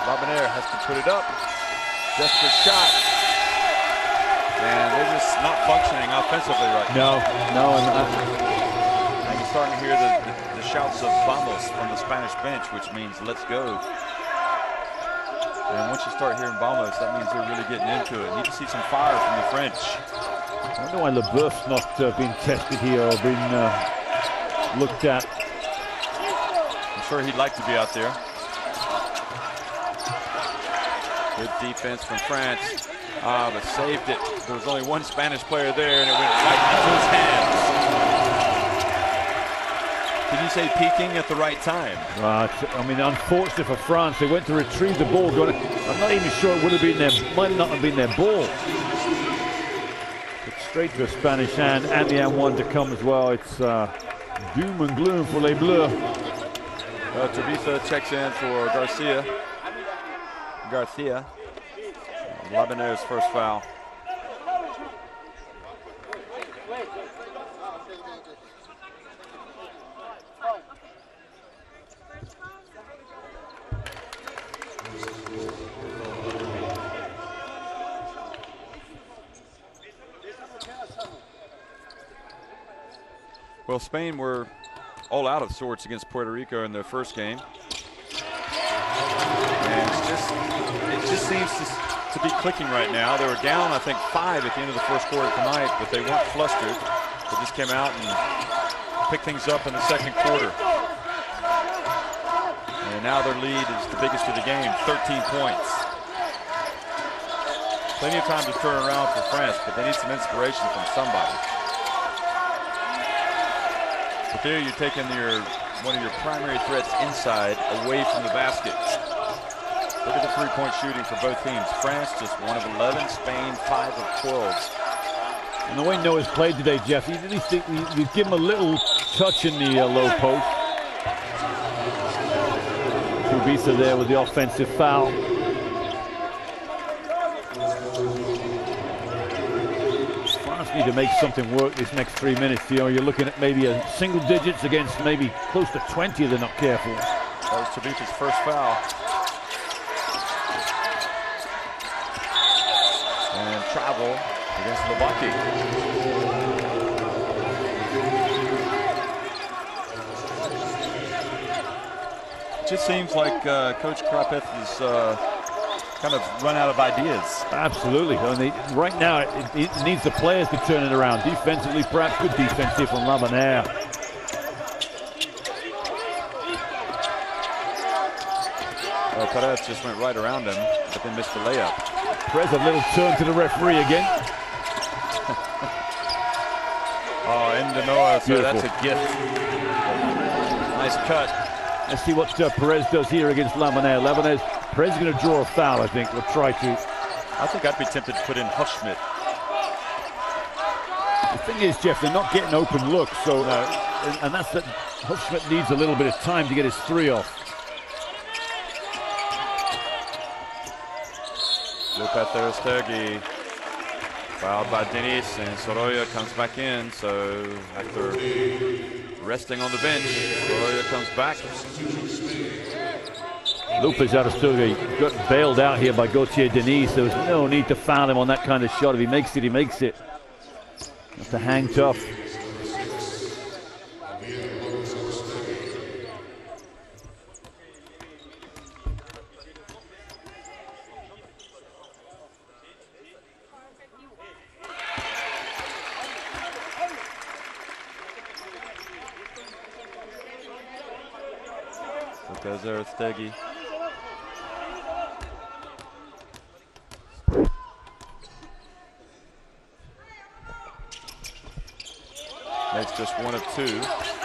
Speaker 2: Labanere has to put it up. Desperate shot. And they're just not functioning offensively right now.
Speaker 3: No,
Speaker 2: And you're starting to hear the the shouts of "Vamos" from the Spanish bench, which means "let's go." And once you start hearing "Vamos," that means they're really getting into it. Need to see some fire from the French.
Speaker 3: I wonder why Leboeuf's not been tested here or been looked at.
Speaker 2: I'm sure he'd like to be out there. Good defense from France. But saved it. There was only one Spanish player there, and it went right into his hands. Did you say peaking at the right time?
Speaker 3: I mean, unfortunate for France. They went to retrieve the ball. I'm not even sure it would have been might not have been their ball. But straight to a Spanish hand, and the and one to come as well. It's doom and gloom for Les Bleus.
Speaker 2: Tabitha checks in for Garcia. Lebanon's first foul. Well, Spain were all out of sorts against Puerto Rico in their first game. And it just seems to be clicking right now. They were down, I think, 5 at the end of the first quarter tonight, but they weren't flustered. They just came out and picked things up in the second quarter. And now their lead is the biggest of the game, 13 points. Plenty of time to turn around for France, but they need some inspiration from somebody. But there you're taking one of your primary threats inside, away from the basket. Look at the three-point shooting for both teams. France just 1 of 11, Spain 5 of 12.
Speaker 3: And the way Noah's played today, Jeff, you give him a little touch in the low post. Kubisa there with the offensive foul. France need to make something work this next 3 minutes. You know, you're looking at maybe a single digits against maybe close to 20 if they're not careful.
Speaker 2: That was Tabisa's first foul. And travel against Lubaki. It just seems like Coach Krapeth is kind of run out of ideas.
Speaker 3: Absolutely. I mean, right now, it needs the players to turn it around. Defensively, perhaps good defense here from Labanère.
Speaker 2: Well, Perez just went right around him, but then missed the layup.
Speaker 3: Perez, a little turn to the referee again.
Speaker 2: Oh, into Noah, so that's a gift. Nice cut.
Speaker 3: Let's see what Perez does here against Labanère. Perez is going to draw a foul, I think. We'll try to.
Speaker 2: I think I'd be tempted to put in Huffschmidt.
Speaker 3: The thing is, Jeff, they're not getting open looks, so and that's that. Huffschmidt needs a little bit of time to get his three off.
Speaker 2: Luca Terestegi fouled by Denis, and Soroya comes back in. So after resting on the bench, Soroya comes back.
Speaker 3: Lopez Aristogui got bailed out here by Gauthier Denis. There was no need to foul him on that kind of shot. If he makes it, he makes it. Have to hang tough.
Speaker 2: Goes Aristogui. Makes just 1 of 2,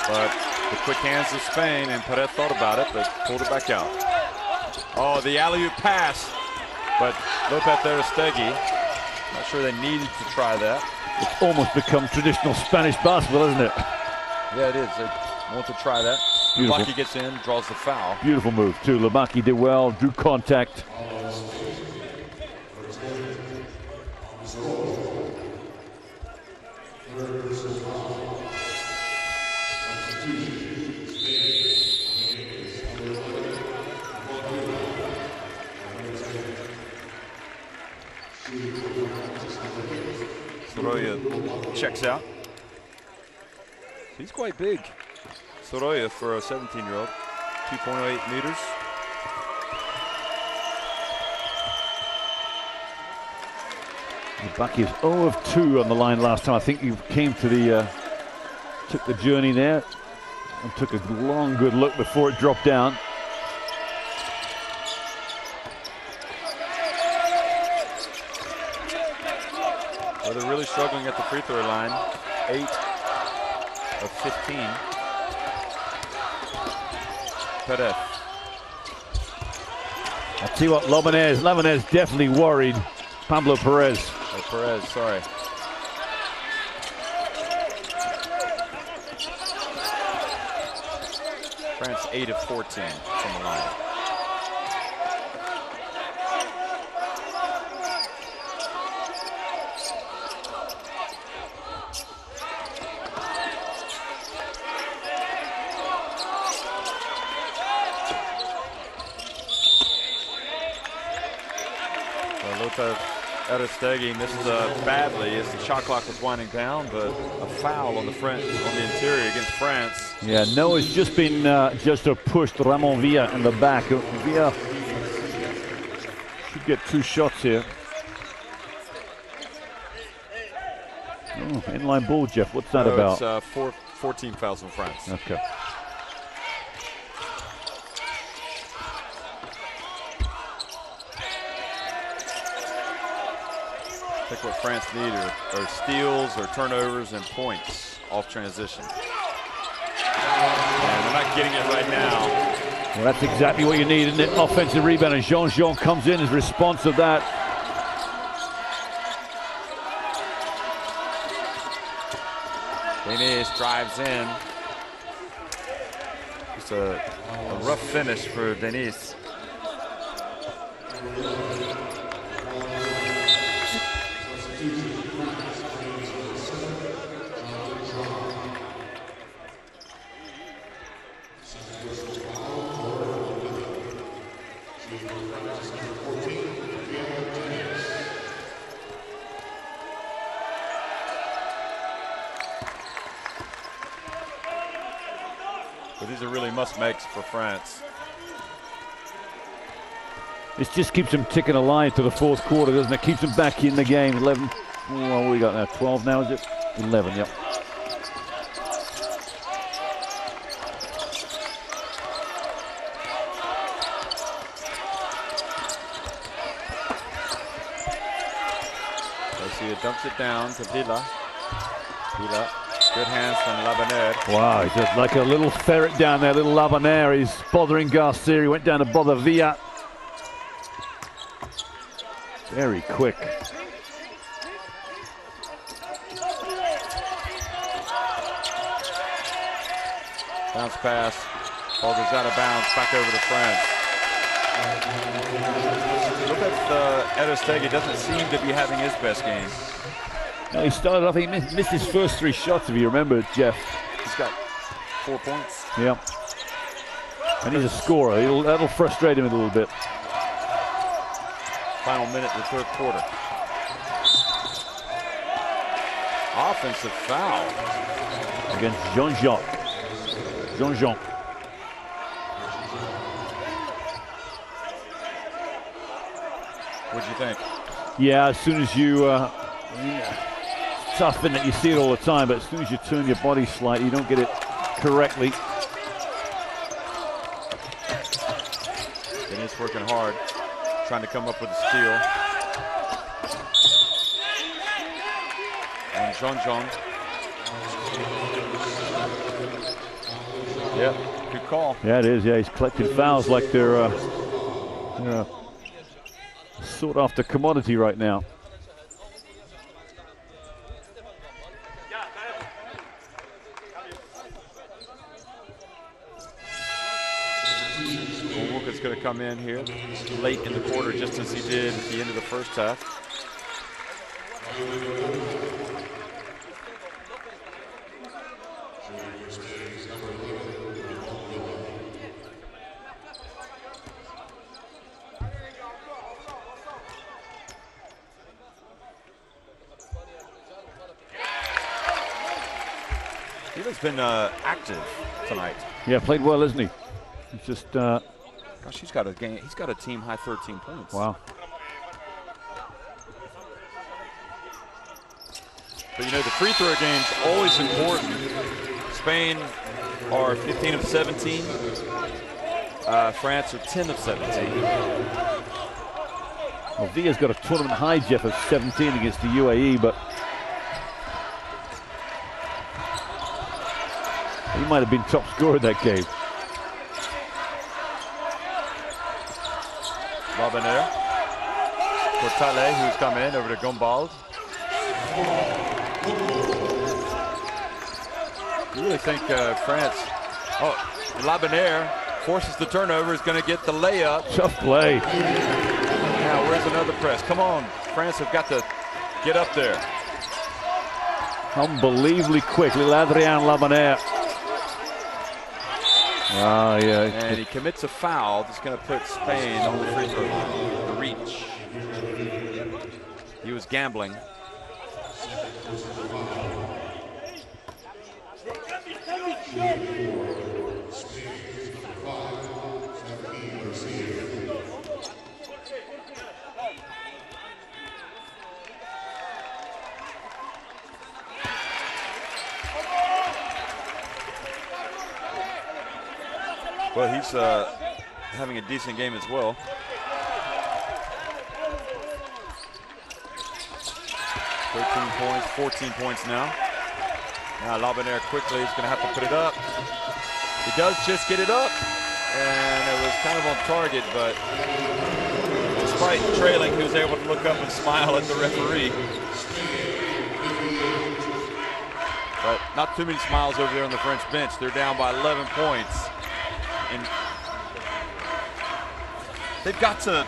Speaker 2: but the quick hands of Spain, and Perez thought about it, but pulled it back out. Oh, the alley-oop pass, but Lopez Aristogui, not sure they needed to try that.
Speaker 3: It's almost become traditional Spanish basketball, isn't it?
Speaker 2: Yeah, it is. They want to try that. Lubaki gets in, draws the foul.
Speaker 3: Beautiful move, too. Lubaki did well, drew contact. Soroya
Speaker 2: checks out. He's quite big. Soroya for a 17-year-old, 2.08 meters.
Speaker 3: Baki is 0 of 2 on the line last time. I think he came to the, took the journey there and took a long, good look before it dropped down.
Speaker 2: Well, they're really struggling at the free throw line. 8 of 15. Perez.
Speaker 3: I'll tell you what, Labanez definitely worried Pablo Perez.
Speaker 2: Oh, Perez, sorry. France 8 of 14 from the line. Aristegi missed badly as the shot clock was winding down, but a foul on the interior against France.
Speaker 3: Yeah, Noah's just been pushed Ramon Villa in the back. Villa should get 2 shots here. Oh, inline ball, Jeff. What's that about?
Speaker 2: It's 14 fouls from France.
Speaker 3: Okay.
Speaker 2: I think what France need are steals or turnovers and points off transition. And they're not getting it right now.
Speaker 3: Well, that's exactly what you need, isn't it? Offensive rebound, and Jean comes in as response to that.
Speaker 2: Denis drives in. It's a rough finish for Denis. But these are really must-makes for France.
Speaker 3: This just keeps them ticking alive to the 4th quarter, doesn't it? Keeps them back in the game. 11. Oh, what we got now? 12 now, is it? 11, yep.
Speaker 2: Garcia dumps it down to Villa. Villa. Good hands from Labanez.
Speaker 3: Wow, he's just like a little ferret down there, little Labanez. He's bothering Garcia. He went down to bother Villa. Very quick.
Speaker 2: Bounce pass. Ball goes out of bounds. Back over to France. Look at Aristegi. Doesn't seem to be having his best game.
Speaker 3: No, he started off, he missed his first 3 shots, if you remember, Jeff.
Speaker 2: He's got 4 points.
Speaker 3: Yeah. And he's a scorer. That'll frustrate him a little bit.
Speaker 2: Final minute in the 3rd quarter. Offensive foul.
Speaker 3: Against Jean-Jacques. Jean-Jean.
Speaker 2: What'd you think?
Speaker 3: Yeah, as soon as you, it's tough in that you see it all the time, but as soon as you turn your body slightly, you don't get it correctly.
Speaker 2: And it's working hard, trying to come up with a steal. And Jean-Jean. Yep, good call.
Speaker 3: Yeah, it is. Yeah, he's collecting fouls like they're sought after commodity right now.
Speaker 2: Walker's going to come in here late in the quarter, just as he did at the end of the first half. Garcia's been active tonight.
Speaker 3: Yeah, played well, isn't he? He's just.
Speaker 2: Gosh, he's got a game. He's got a team high 13 points.
Speaker 3: Wow.
Speaker 2: But you know, the free throw game's always important. Spain are 15 of 17. France are 10 of 17.
Speaker 3: Well, Villa's got a tournament high, Jeff, of 17 against the UAE, but he might have been top scorer that game.
Speaker 2: Labenaire. Cortale, who's come in over to Gombald. You really think France, Labenaire forces the turnover, is going to get the layup.
Speaker 3: Tough play.
Speaker 2: Now, where's another press? Come on, France have got to get up there.
Speaker 3: Unbelievably quick, little Adrien Labenaire. Ah, yeah.
Speaker 2: And he commits a foul that's going to put Spain on the free throw line, the reach. He was gambling. Well, he's having a decent game as well. Points, 14 points now. Now Labenaire quickly is going to have to put it up. He does just get it up, and it was kind of on target, but despite trailing, he was able to look up and smile at the referee. But not too many smiles over there on the French bench. They're down by 11 points. And they've got to,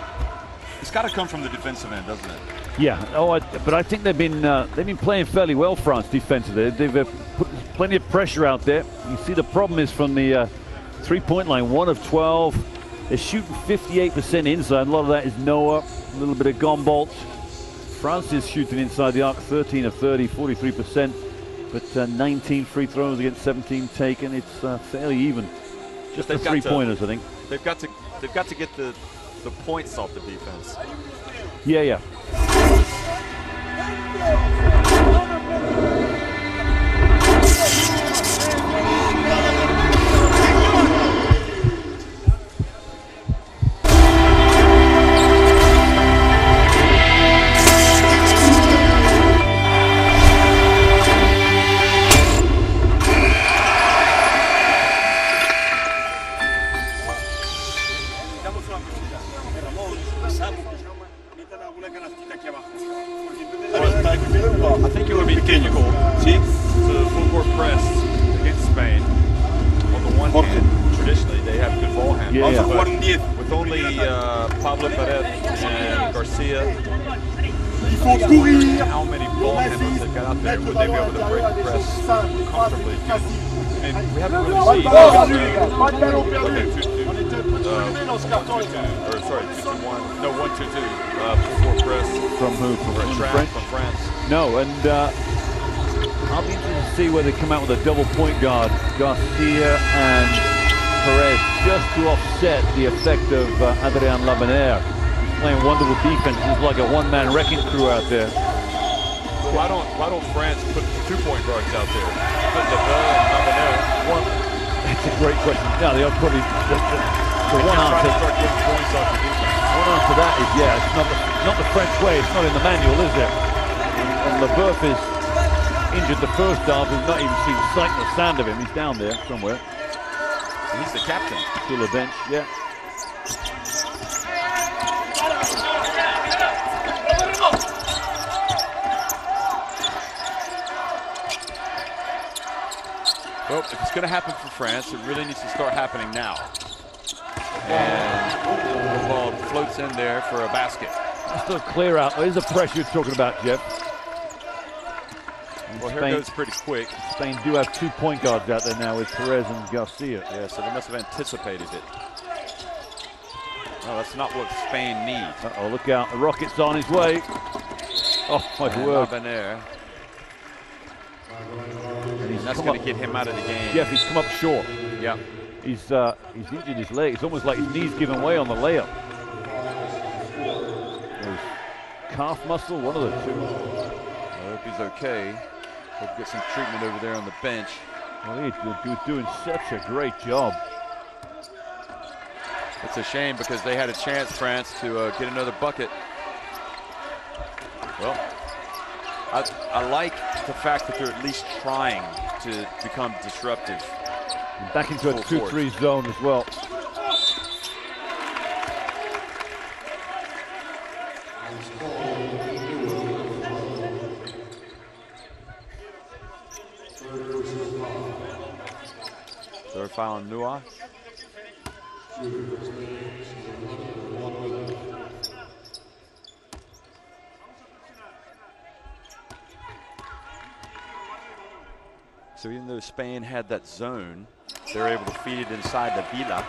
Speaker 2: it's got to come from the defensive end, doesn't it?
Speaker 3: Yeah, but I think they've been playing fairly well, France, defensively. They've put plenty of pressure out there. You see the problem is from the three-point line, 1 of 12. They're shooting 58% inside. A lot of that is Noah, a little bit of Gombalt. France is shooting inside the arc, 13 of 30, 43%. But 19 free throws against 17 taken. It's fairly even. Just the three-pointers, I think.
Speaker 2: They've got to get the points off the defense.
Speaker 3: Yeah.
Speaker 2: I think it would be difficult to full court press against Spain. On the one hand, traditionally they have good ball handling.
Speaker 3: Yeah.
Speaker 2: With only Pablo Perez and Garcia, how many ball handlers they've got out there, would they be able to break the press comfortably? And we haven't really seen 2-2, or sorry, 2-2-1, no 1-2-2 full court press
Speaker 3: From who? From
Speaker 2: France.
Speaker 3: No, and I'll be interested to see where they come out with a double point guard, Garcia and Perez, just to offset the effect of Adrien Labenaire. Playing wonderful defense. It's like a one-man wrecking crew out there.
Speaker 2: So why don't France put 2-point guards out there? Put Labenaire and Labenaire.
Speaker 3: That's a great question. No, they'll probably the one answer. One answer to that is it's not the French way. It's not in the manual, is it? And Leboeuf is injured the first half. We've not even seen sight or sound of him. He's down there somewhere.
Speaker 2: He's the captain.
Speaker 3: Still a bench, yeah.
Speaker 2: Well, if it's going to happen for France, it really needs to start happening now. And the ball floats in there for a basket.
Speaker 3: Still a clear out. There's the pressure you're talking about, Jeff.
Speaker 2: Well, here it goes pretty quick.
Speaker 3: Spain do have 2 point guards out there now with Perez and Garcia.
Speaker 2: Yeah, so they must have anticipated it. No, that's not what Spain needs.
Speaker 3: Uh-oh, look out. The rocket's on his way. Oh, my word.
Speaker 2: Labenaire.
Speaker 3: And he's
Speaker 2: that's going to get him out of the game.
Speaker 3: Jeff, he's come up short.
Speaker 2: Yeah.
Speaker 3: He's injured his leg. It's almost like his knee's given way on the layup. His calf muscle, one of the two.
Speaker 2: I hope he's okay. Hope get some treatment over there on the bench.
Speaker 3: Well, he's doing such a great job.
Speaker 2: It's a shame because they had a chance, France, to get another bucket. Well, I like the fact that they're at least trying to become disruptive.
Speaker 3: And back into a 2-3 zone as well.
Speaker 2: Third foul on Nua. So even though Spain had that zone, they're able to feed it inside the Villa.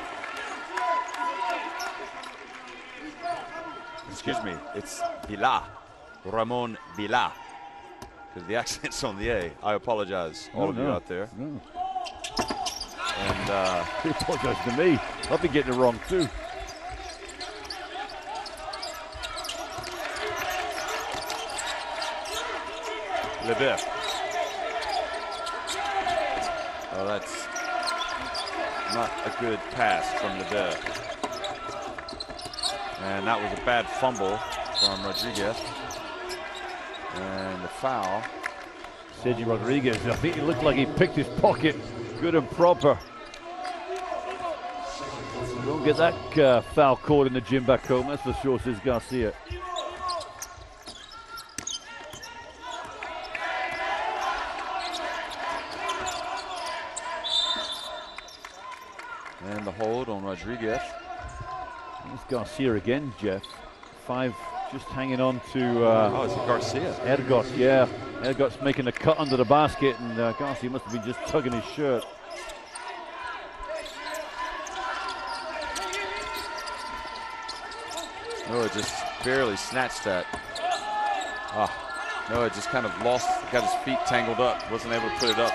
Speaker 2: Excuse me, it's Villa, Ramon Villa, because the accent's on the A. I apologize, all of you out there.
Speaker 3: No.
Speaker 2: And
Speaker 3: He apologized to me. I've been getting it wrong too.
Speaker 2: Leboeuf. Oh, that's not a good pass from Leboeuf. And that was a bad fumble from Rodriguez. And the foul.
Speaker 3: Sergio Rodriguez, I think it looked like he picked his pocket good and proper. Don't get that foul caught in the gym back home, that's for sure, says Garcia.
Speaker 2: And the hold on Rodriguez.
Speaker 3: It's Garcia again, Jeff. 5 just hanging on to...
Speaker 2: oh, it's Garcia.
Speaker 3: Ergot, yeah. Ergot's making a cut under the basket, and Garcia must have been just tugging his shirt.
Speaker 2: Noah just barely snatched that. Noah just kind of lost, got his feet tangled up, wasn't able to put it up.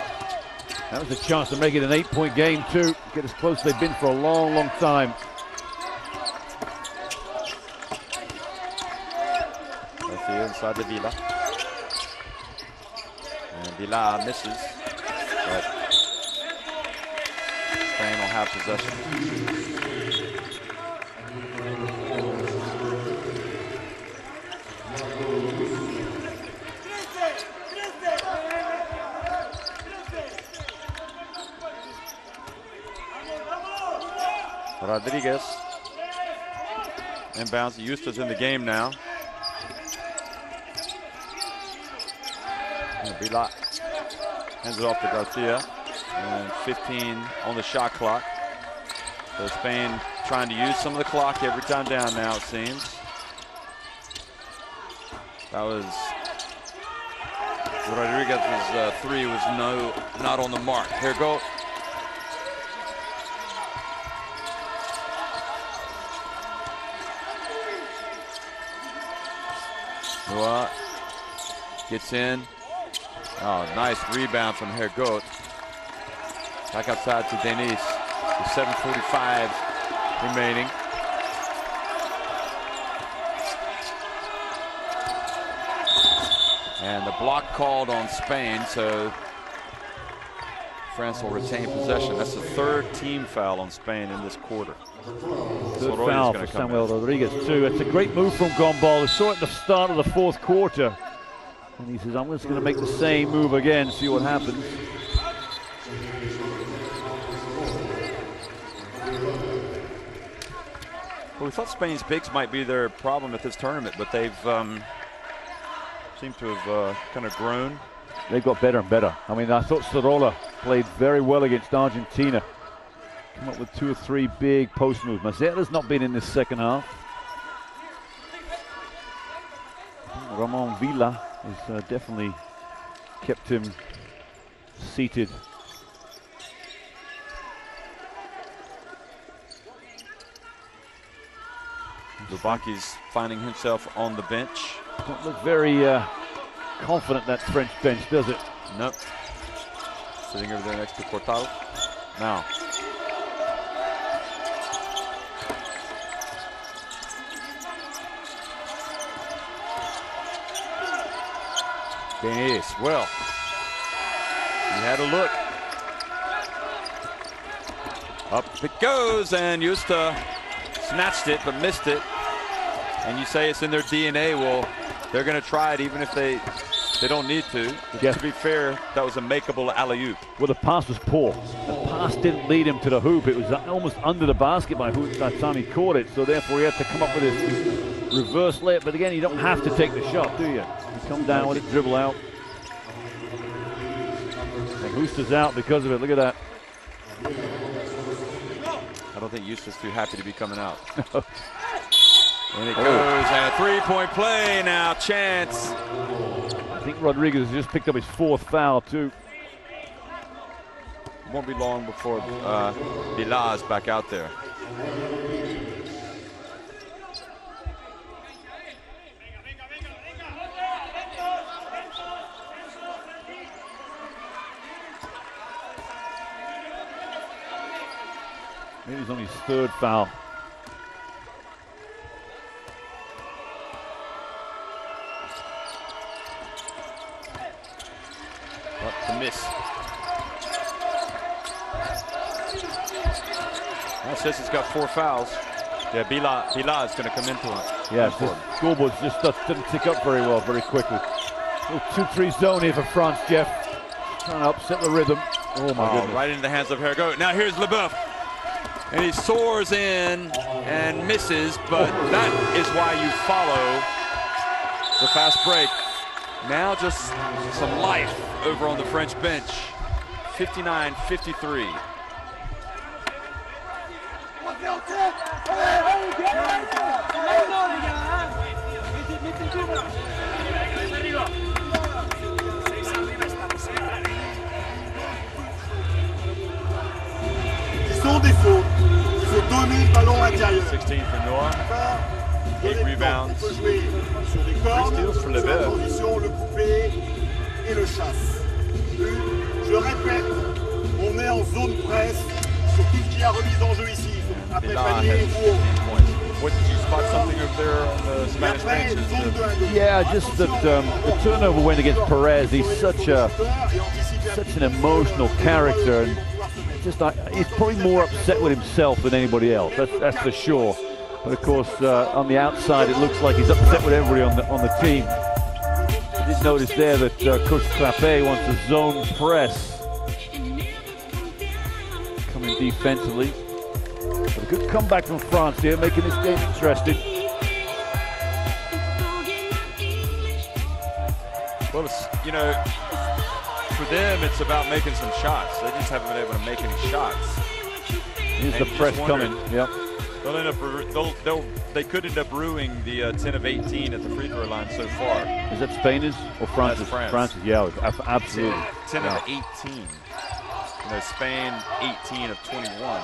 Speaker 3: That was a chance to make it an 8-point game too. Get as close as they've been for a long, long time.
Speaker 2: Garcia inside the Villa. And Villa misses, but Spain will have possession. Rodriguez inbounds. Eustace in the game now. And Villa hands it off to Garcia. And 15 on the shot clock. So Spain trying to use some of the clock every time down now, it seems. That was Rodriguez's 3 was not on the mark. Here go. Noah gets in. Oh, nice rebound from Hergot. Back outside to Denis. With 7:45 remaining. And the block called on Spain, so France will retain possession. That's the 3rd team foul on Spain in this quarter.
Speaker 3: Good foul for Samuel Rodriguez too. It's a great move from Gombal. We saw it at the start of the 4th quarter. And he says, I'm just going to make the same move again, see what happens.
Speaker 2: Well, we thought Spain's bigs might be their problem at this tournament, but they've seemed to have kind of grown.
Speaker 3: They've got better and better. I mean, I thought Sorolla played very well against Argentina. Come up with 2 or 3 big post moves. Mazera's not been in this second half. Ramon Villa has definitely kept him seated.
Speaker 2: Lubaki's finding himself on the bench.
Speaker 3: Don't look very confident, that French bench, does it?
Speaker 2: Nope. Sitting over there next to Portal. Now. Denis, well, he had a look. Up it goes, and Justa snatched it but missed it. And you say it's in their DNA. Well, they're going to try it even if they don't need to.
Speaker 3: Yeah.
Speaker 2: To be fair, that was a makeable alley-oop.
Speaker 3: Well, the pass was poor. The pass didn't lead him to the hoop. It was almost under the basket by Hoop that time he caught it. So therefore he had to come up with this reverse layup. But again, you don't have to take the shot, do you? You come down with it, dribble out. And Justa's out because of it. Look at that.
Speaker 2: I don't think Justa's too happy to be coming out. And it goes, and a three-point play now, chance.
Speaker 3: I think Rodriguez has just picked up his 4th foul too.
Speaker 2: Won't be long before Bilal is back out there.
Speaker 3: Maybe it's only his 3rd foul.
Speaker 2: But to miss. That says he's got 4 fouls. Yeah, Bilal is going to come into it.
Speaker 3: Yeah, the scoreboard just doesn't tick up very well, very quickly. Little 2-3 zone here for France, Jeff. Trying to upset the rhythm. Oh my goodness.
Speaker 2: Right into the hands of Hergo. Now here's LeBeuf. And he soars in and misses, but that is why you follow the fast break. Now just some life over on the French bench. 59-53.
Speaker 4: Ils sont des fautes. Il faut donner le ballon intérieur.
Speaker 2: 16 for Noah. 8 rebounds.
Speaker 4: On peut jouer sur des cordes,
Speaker 2: steals for
Speaker 4: sur
Speaker 2: LeBeuf.
Speaker 4: la position, le coupé et le chasse. Je répète, on est en zone presse sur tout ce qui a remise en jeu ici. Après
Speaker 2: Bilal
Speaker 4: panier
Speaker 2: has
Speaker 4: ou
Speaker 2: 15 points. What, did you spot something over there on the Spanish
Speaker 4: après
Speaker 2: bench?
Speaker 4: zone 2 1 2.
Speaker 3: Yeah, just that the turnover went against Perez. He's such an emotional character, and just he's probably more upset with himself than anybody else. That's for sure. But of course, on the outside, it looks like he's upset with everybody on the team. I did notice there that Coach Trappé wants a zone press. Coming defensively. But a good comeback from France here, making this game interesting.
Speaker 2: Well, you know, for them, it's about making some shots. They just haven't been able to make any shots.
Speaker 3: Here's
Speaker 2: And
Speaker 3: the
Speaker 2: you
Speaker 3: press
Speaker 2: just wonder,
Speaker 3: coming. Yep.
Speaker 2: They'll end up, they could end up ruining the 10 of 18 at the free throw line so far.
Speaker 3: Is that Spain's or France's?
Speaker 2: That's France.
Speaker 3: France's, yeah, absolutely.
Speaker 2: 10 of 18. You know, Spain 18 of 21.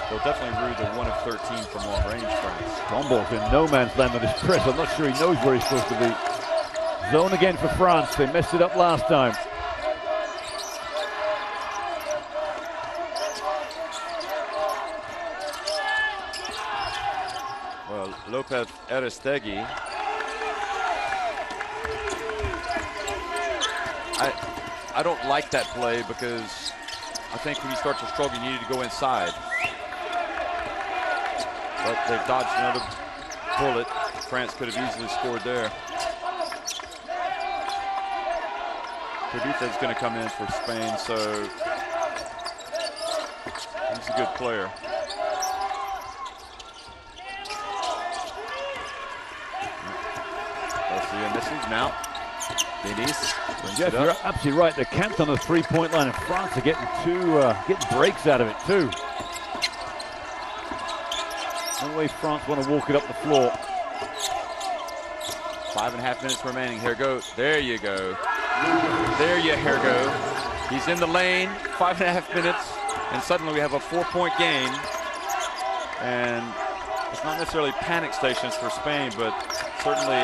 Speaker 2: They'll definitely rue the 1 of 13 from long range France.
Speaker 3: Gombol's in no man's land on this press. I'm not sure he knows where he's supposed to be. Zone again for France. They messed it up last time.
Speaker 2: Well, Lopez Aristegui. I don't like that play because I think when you start to struggle, you need to go inside. But they've dodged another bullet. France could have easily scored there. Perdita's going to come in for Spain, so he's a good player. Garcia misses now. Denis brings
Speaker 3: Jeff,
Speaker 2: it up.
Speaker 3: you're absolutely right. They're camped on the three-point line, and France are getting getting breaks out of it too. No way France want to walk it up the floor.
Speaker 2: 5.5 minutes remaining. Here go. There you go. There you go. He's in the lane. 5.5 minutes, and suddenly we have a 4-point game. And it's not necessarily panic stations for Spain, but certainly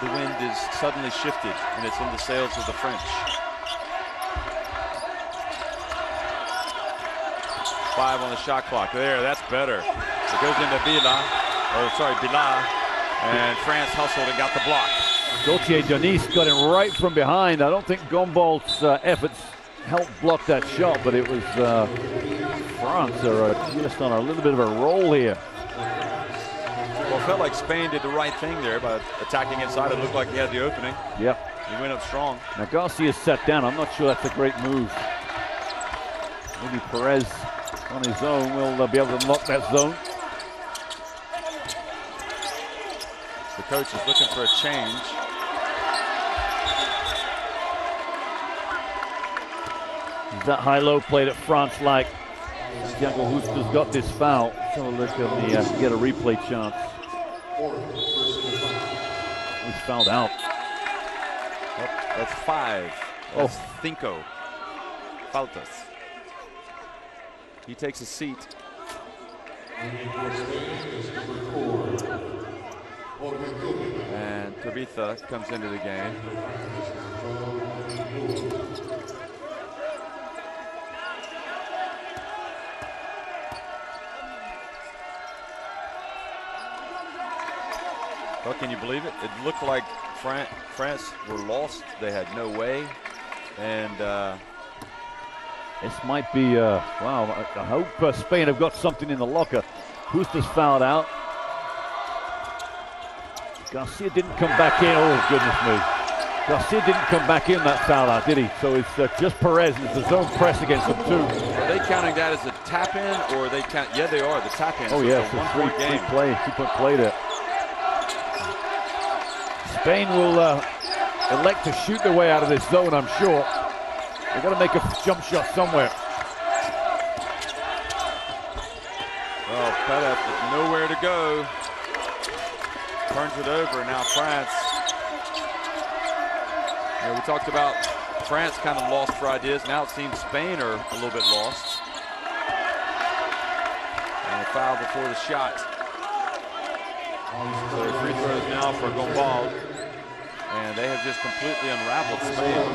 Speaker 2: the wind is suddenly shifted, and it's in the sails of the French. 5 on the shot clock. There, that's better. It goes into Bila, and France hustled and got the block.
Speaker 3: Gauthier Denis got it right from behind. I don't think Gombol's efforts helped block that shot, but it was France are just on a little bit of a roll here.
Speaker 2: Well, it felt like Spain did the right thing there by attacking inside. It looked like he had the opening.
Speaker 3: Yep.
Speaker 2: He went up strong.
Speaker 3: Now Garcia's set down. I'm not sure that's a great move. Maybe Perez on his own will be able to unlock that zone.
Speaker 2: The coach is looking for a change.
Speaker 3: Is that high-low play that France like? Santiago Husta's got this foul. Let's have a look at the get a replay chance. He's fouled out.
Speaker 2: Yep, that's 5. That's Cinco. Faltas. He takes a seat. And Tabitha comes into the game. Well, can you believe it? It looked like France were lost. They had no way. And
Speaker 3: this might be, wow, I hope Spain have got something in the locker. Husta's fouled out. Garcia didn't come back in. Oh, goodness me. Garcia didn't come back in that foul out, did he? So it's just Perez, and it's the zone press against them too.
Speaker 2: Are they counting that as a tap-in, or they count? Yeah, they are, the tap-in.
Speaker 3: Oh,
Speaker 2: so
Speaker 3: yeah,
Speaker 2: it's a one-point game.
Speaker 3: Two-point play there. Spain will elect to shoot their way out of this zone, I'm sure. They've got to make a jump shot somewhere.
Speaker 2: Well, Perez with nowhere to go. Turns it over, now France. You know, we talked about France kind of lost for ideas. Now it seems Spain are a little bit lost. And a foul before the shot. So free throws now for Gombal. And they have just completely unraveled Spain.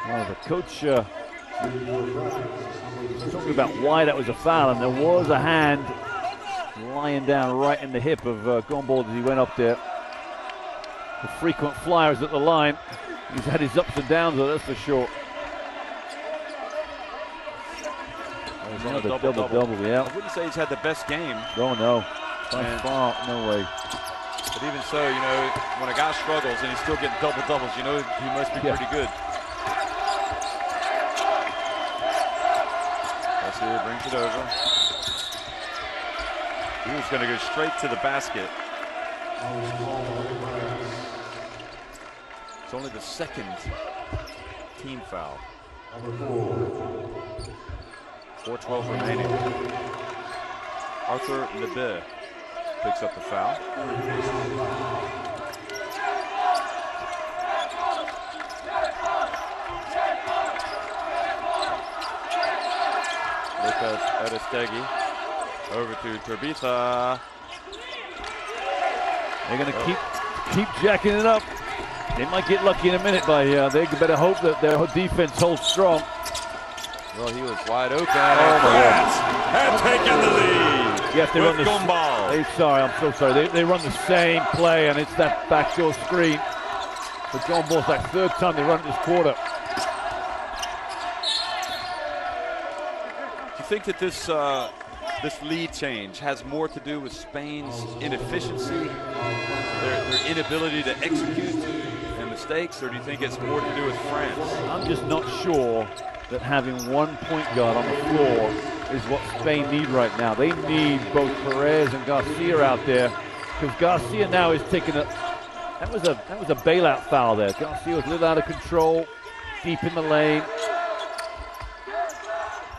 Speaker 3: Well, the coach talking about why that was a foul, and there was a hand lying down right in the hip of Gombal as he went up there. The frequent flyers at the line. He's had his ups and downs, though, that's for sure. Another double, yeah.
Speaker 2: I wouldn't say he's had the best game.
Speaker 3: Oh, no. By far, no way.
Speaker 2: But even so, you know, when a guy struggles and he's still getting double-doubles, you know he must be pretty good. Garcia brings it over. He was going to go straight to the basket. It's only the second team foul. 4:12 remaining. Arthur Lebe picks up the foul. Lucas Aristegui over to Tabitha.
Speaker 3: They're going to keep jacking it up. They might get lucky in a minute, but they better hope that their defense holds strong.
Speaker 2: Well, he was wide open. France have taken the lead.
Speaker 3: Yes, they run the
Speaker 2: Gombal.
Speaker 3: Sorry, I'm so sorry. They run the same play, and it's that backdoor screen. For Gombal's like third time they run it this quarter.
Speaker 2: Do you think that this lead change has more to do with Spain's inefficiency, their inability to execute, and mistakes, or do you think it's more to do with France?
Speaker 3: I'm just not sure that having one point guard on the floor is what Spain need right now. They need both Perez and Garcia out there, because Garcia now is taking that was a bailout foul there. Garcia was a little out of control, deep in the lane.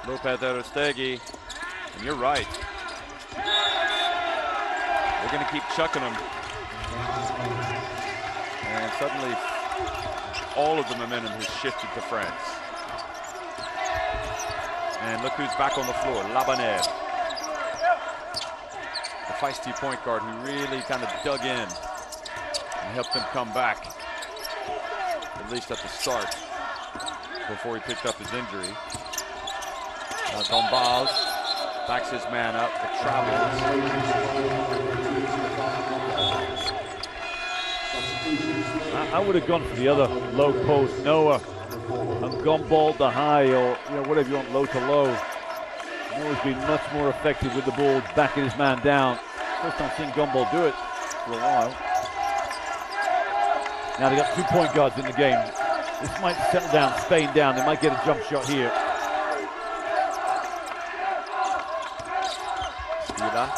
Speaker 2: Lopez Aristegui, and you're right. They're going to keep chucking them, and suddenly all of the momentum has shifted to France. And look who's back on the floor, Labanez. The feisty point guard who really kind of dug in. helped him come back, at least at the start, before he picked up his injury. Dombal backs his man up, but travels.
Speaker 3: I would have gone for the other low post, Noah, and gone ball to high, or whatever you want, low to low. Noah's been much more effective with the ball, backing his man down. First time seeing Gumball do it for a while. Now they got 2 point guards in the game. This might settle down Spain down. They might get a jump shot here.
Speaker 2: Spila.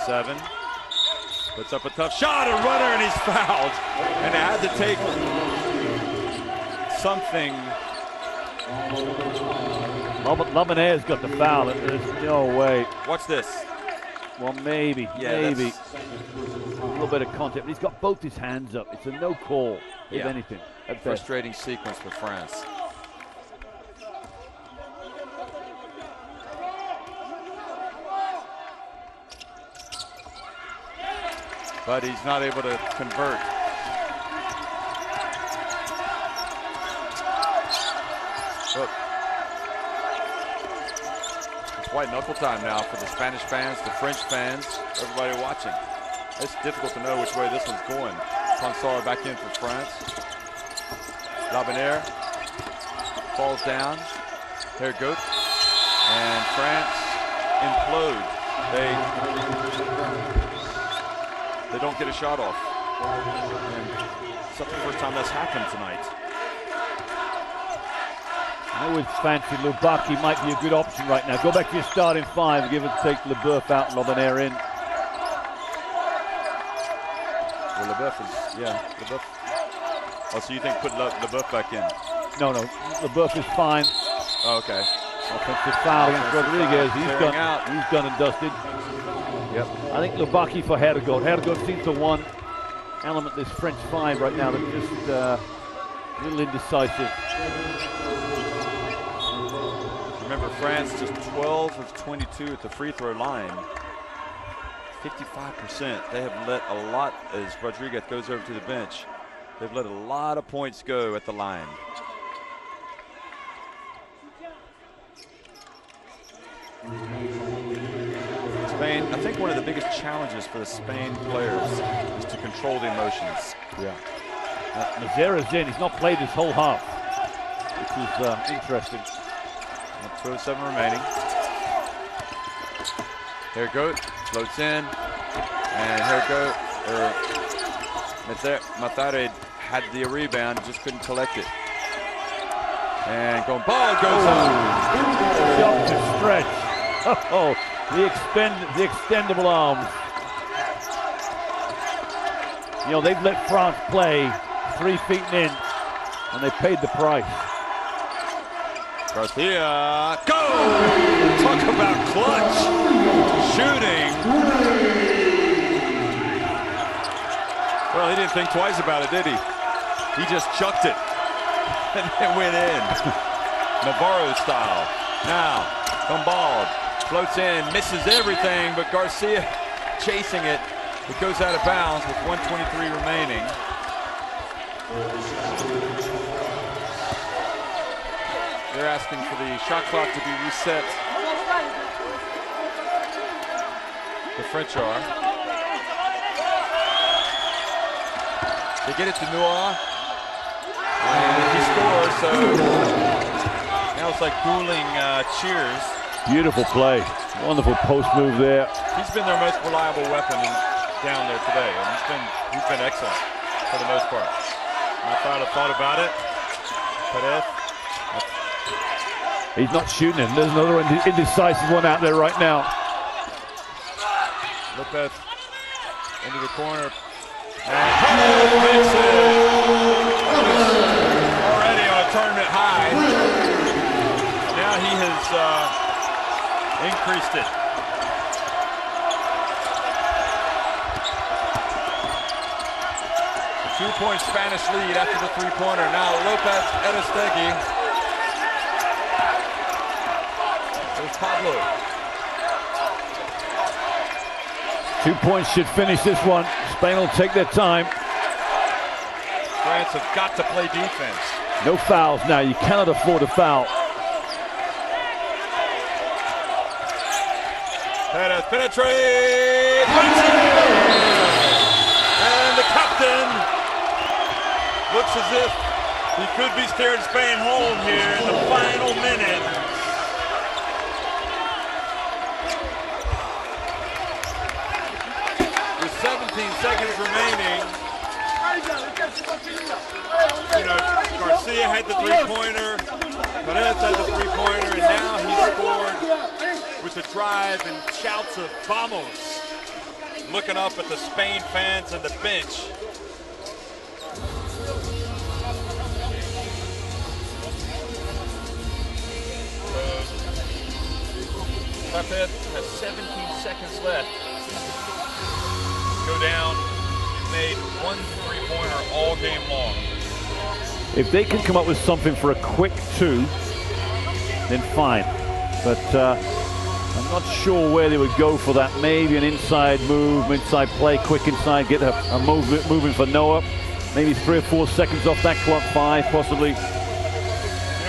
Speaker 2: 7. Puts up a tough shot, a runner, and he's fouled. And it had to take something.
Speaker 3: Laminare's got the foul. There's no way.
Speaker 2: Watch this.
Speaker 3: Well, maybe.
Speaker 2: Yeah,
Speaker 3: maybe. A little bit of contact. But he's got both his hands up. It's a no call, if anything.
Speaker 2: Frustrating sequence for France. But he's not able to convert. Look. It's white knuckle time now for the Spanish fans, the French fans, everybody watching. It's difficult to know which way this one's going. Ponsard back in for France. Laminaire falls down. Here it goes. And France implode. They don't get a shot off. And it's not the first time that's happened tonight.
Speaker 3: I would fancy Lubaki might be a good option right now. Go back to your starting 5, give it to take Leboeuf out and Laminaire in.
Speaker 2: Well, Leboeuf is, Leboeuf. Oh, so you think put Leboeuf back in?
Speaker 3: No, Leboeuf is fine.
Speaker 2: Oh, okay.
Speaker 3: Offensive foul against Rodriguez. He's done and dusted.
Speaker 2: Yep.
Speaker 3: I think Lubaki for Hergoed. Hergoed seems the one element this French 5 right now that's just a little indecisive.
Speaker 2: Remember, France just 12 of 22 at the free throw line. 55%. They have let a lot, as Rodriguez goes over to the bench, they've let a lot of points go at the line. Spain, I think one of the biggest challenges for the Spain players is to control the emotions.
Speaker 3: Yeah. Mazera's in. He's not played his whole half, which is interesting.
Speaker 2: 2:07 remaining. Here it goes. Floats in. And here it goes. Matare had the rebound, just couldn't collect it. And ball goes up.
Speaker 3: Shot to stretch. Oh, the extendable arms. They've let France play 3 feet in, and they paid the price.
Speaker 2: Garcia, go! Talk about clutch shooting. Well, he didn't think twice about it, did he? He just chucked it, and it went in. Navarro style. Now, Gumball floats in, misses everything, but Garcia chasing it. It goes out of bounds with 1:23 remaining. They're asking for the shot clock to be reset. The French are. They get it to Noir. And he scores, so now it's like dueling cheers.
Speaker 3: Beautiful play. Wonderful post move there.
Speaker 2: He's been their most reliable weapon down there today, and he's been excellent for the most part. I thought about it. Perez.
Speaker 3: He's not shooting it. There's another indecisive one out there right now.
Speaker 2: Lopez into the corner. And makes it. Already on a tournament high. Now he has increased it. A 2-point Spanish lead after the 3-pointer. Now Lopez Aristegui. There's Pablo.
Speaker 3: 2 points should finish this one. Spain will take their time.
Speaker 2: France have got to play defense.
Speaker 3: No fouls now. You cannot afford a foul.
Speaker 2: Perez penetrates. And the captain looks as if he could be steering Spain home here in the final minute. With 17 seconds remaining. You know, Garcia had the three-pointer, Perez had the three-pointer, and now he scored with the drive and shouts of "Vamos!" Looking up at the Spain fans and the bench. Perez has 17 seconds left. Go down. Made one three-pointer all game long.
Speaker 3: If they can come up with something for a quick 2, then fine. But I'm not sure where they would go for that. Maybe an inside move, inside play, quick inside, get a movement moving for Noah. Maybe 3 or 4 seconds off that clock, 5 possibly.
Speaker 2: You know,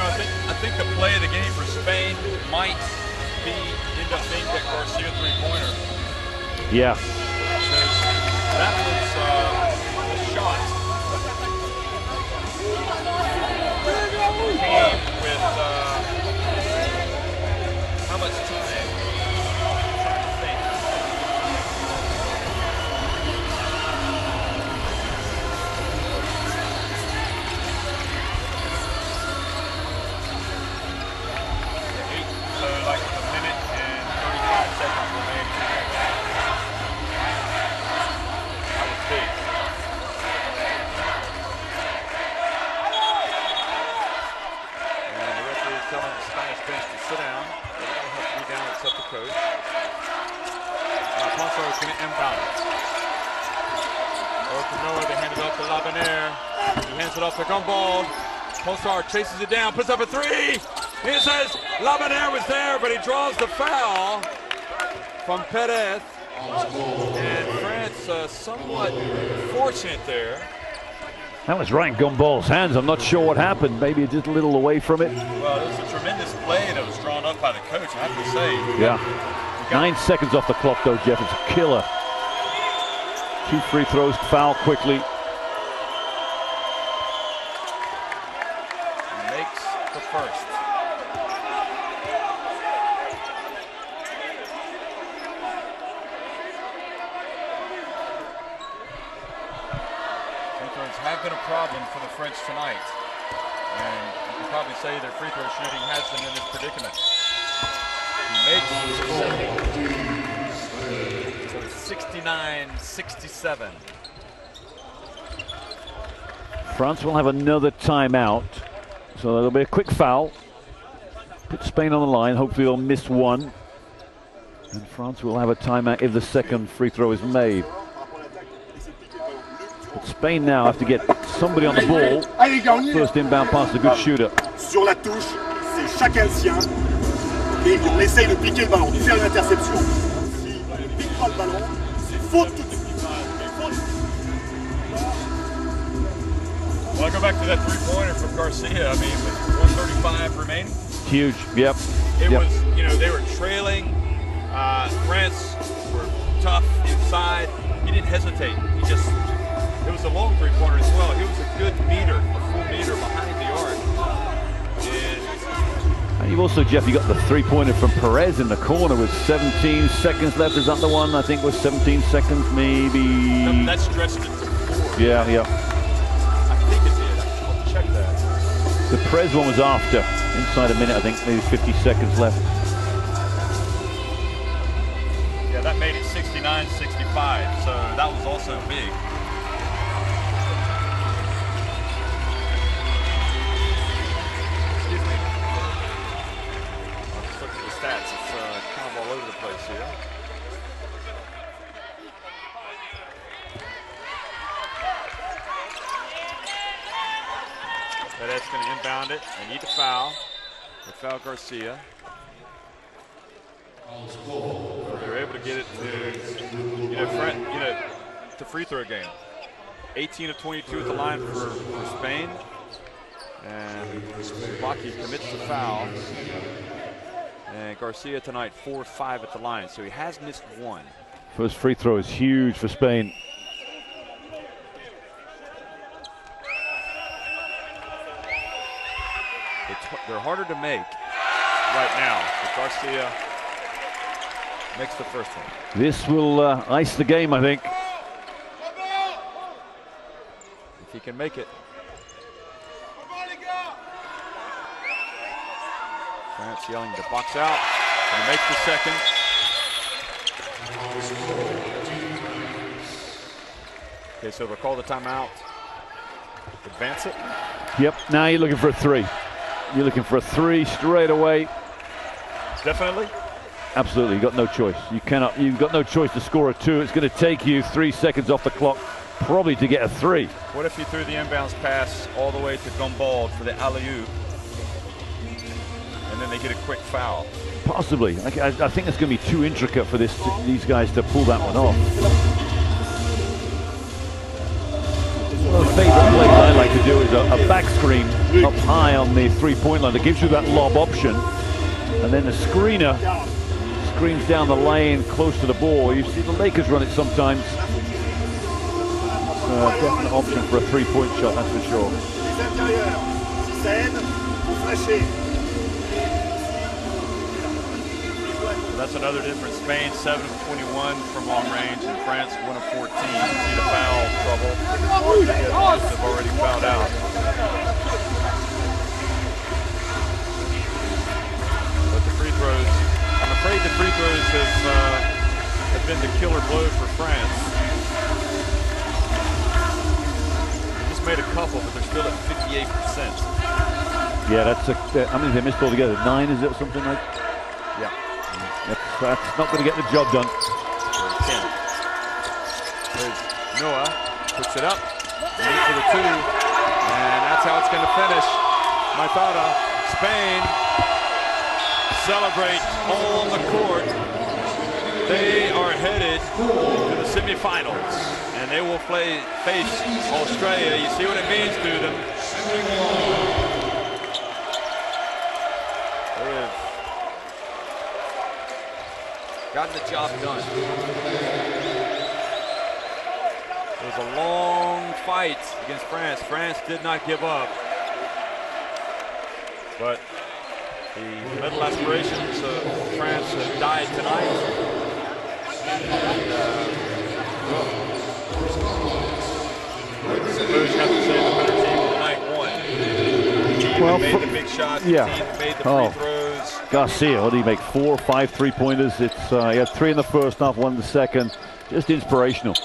Speaker 2: I think the play of the game for Spain might end up being that Garcia three-pointer.
Speaker 3: Yeah.
Speaker 2: That was a shot. Came with how much time? I'm trying to think. Like a minute and 35 seconds remaining. Telling the Spanish bench to sit down. They don't have to be down except the coach. Alfonso is going to inbound it. Over to Noah, they hand it off to Labanere. He hands it off to Gumball. Pulsar chases it down, puts up a three. He says Labanere was there, but he draws the foul from Perez. And France somewhat fortunate there.
Speaker 3: That was right in Gumball's hands. I'm not sure what happened. Maybe just a little away from it.
Speaker 2: Well, it was a tremendous play that was drawn up by the coach, I have to say.
Speaker 3: Yeah. 9 seconds off the clock, though, Jeff. It's a killer. 2 free throws, foul quickly.
Speaker 2: Makes the first. Have been a problem for the French tonight, and you can probably say their free throw shooting has them in this predicament. He makes so 69-67.
Speaker 3: France will have another timeout, so there'll be a quick foul. Put Spain on the line. Hopefully they'll miss one, and France will have a timeout if the second free throw is made. But Spain now have to get somebody on the ball. First inbound pass, a good shooter.
Speaker 4: Sur la touche, c'est chacun sien. Et on essaye de piquer le ballon, de faire une interception. Si on ne pique pas le ballon, c'est faute tout de suite.
Speaker 2: Well, I go back to that three-pointer from Garcia. I mean, with 1:35 remaining.
Speaker 3: Huge, yep.
Speaker 2: It was, you know, they were trailing. France were tough inside. He didn't hesitate. He just. It was a long three-pointer as well. He was a good meter, a full meter behind the arc.
Speaker 3: And you've also, Jeff, you got the three-pointer from Perez in the corner with 17 seconds left. Is that the one? I think was 17 seconds, maybe.
Speaker 2: That stretched it to 4.
Speaker 3: Yeah.
Speaker 2: I think it did. I'll check that.
Speaker 3: The Perez one was after. Inside a minute, I think, maybe 50 seconds left.
Speaker 2: Yeah, that made it 69-65. So that was also big. Stats, it's kind of all over the place here. Perez going to inbound it. They need to foul. They foul Garcia. They're able to get it to the free throw game. 18 of 22 at the line for Spain. And Baki commits the foul. And Garcia tonight 4 of 5 at the line, so he has missed one.
Speaker 3: First free throw is huge for Spain.
Speaker 2: They're harder to make right now, but Garcia makes the first one.
Speaker 3: This will ice the game, I think.
Speaker 2: If he can make it. France yelling to box out, and he makes the second. Okay, so they'll call the timeout. Advance it.
Speaker 3: Yep, now you're looking for a three. You're looking for a three straight away.
Speaker 2: Definitely.
Speaker 3: Absolutely, you've got no choice. You've got no choice to score a two. It's going to take you 3 seconds off the clock, probably to get a three.
Speaker 2: What if you threw the inbounds pass all the way to Gumbald for the alley-oop, and then they get a quick foul?
Speaker 3: Possibly. I think it's going to be too intricate for these guys to pull that one off. One of the favorite plays I like to do is a back screen up high on the three-point line that gives you that lob option, and then the screener screens down the lane close to the ball. You see the Lakers run it sometimes. Definite option for a three-point shot, that's for sure.
Speaker 2: That's another difference. Spain 7 of 21 from long range, and France 1 of 14. See the foul trouble. They've already fouled out. But the free throws, I'm afraid the free throws have been the killer blow for France. They just made a couple, but they're still at 58%.
Speaker 3: Yeah, that's how many they missed altogether? 9, is it, something like?
Speaker 2: Yeah.
Speaker 3: That's not going to get the job done.
Speaker 2: There's Noah, puts it up, in for the two, and that's how it's going to finish. Maifada, Spain celebrate on the court. They are headed to the semifinals, and they will face Australia. You see what it means to them. They have gotten the job done. It was a long fight against France. France did not give up. But the medal aspirations of France have died tonight. And, I suppose you have to say the better team tonight won. The team that made the big shots, the team that made the free throws.
Speaker 3: Garcia, what did he make? 4 or 5 3-pointers. He had 3 in the first half, 1 in the second. Just inspirational.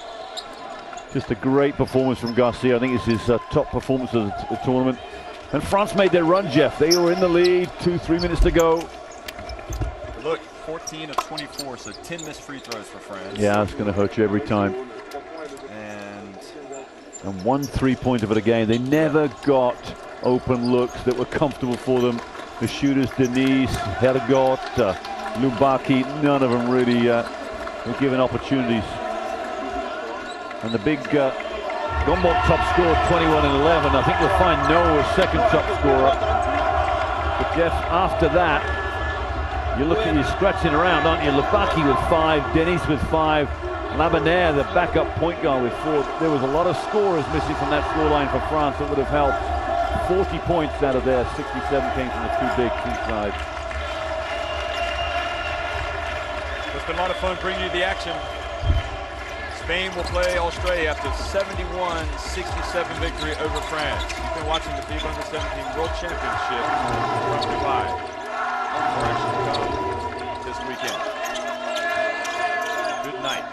Speaker 3: Just a great performance from Garcia. I think it's his top performance of the tournament. And France made their run, Jeff. They were in the lead, 2-3 minutes to go.
Speaker 2: Look, 14 of 24, so 10 missed free throws for France.
Speaker 3: Yeah, it's going to hurt you every time. And 1 3-pointer for the game. They never got open looks that were comfortable for them. The shooters, Denise, Hergot, Lubaki, none of them really were given opportunities. And the big Gumbald top scorer, 21 and 11. I think we'll find Noah's second top scorer. But Jeff, after that, you're scratching around, aren't you? Lubaki with 5, Denise with 5, Labanere, the backup point guard, with 4. There was a lot of scorers missing from that scoreline for France that would have helped. 40 points out of there, 67 came from the 2 big team sides.
Speaker 2: It's been a lot of fun bringing you the action. Spain will play Australia after 71-67 victory over France. You've been watching the FIBA U17 World Championship from Dubai. More action to come this weekend. Good night.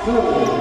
Speaker 5: Four.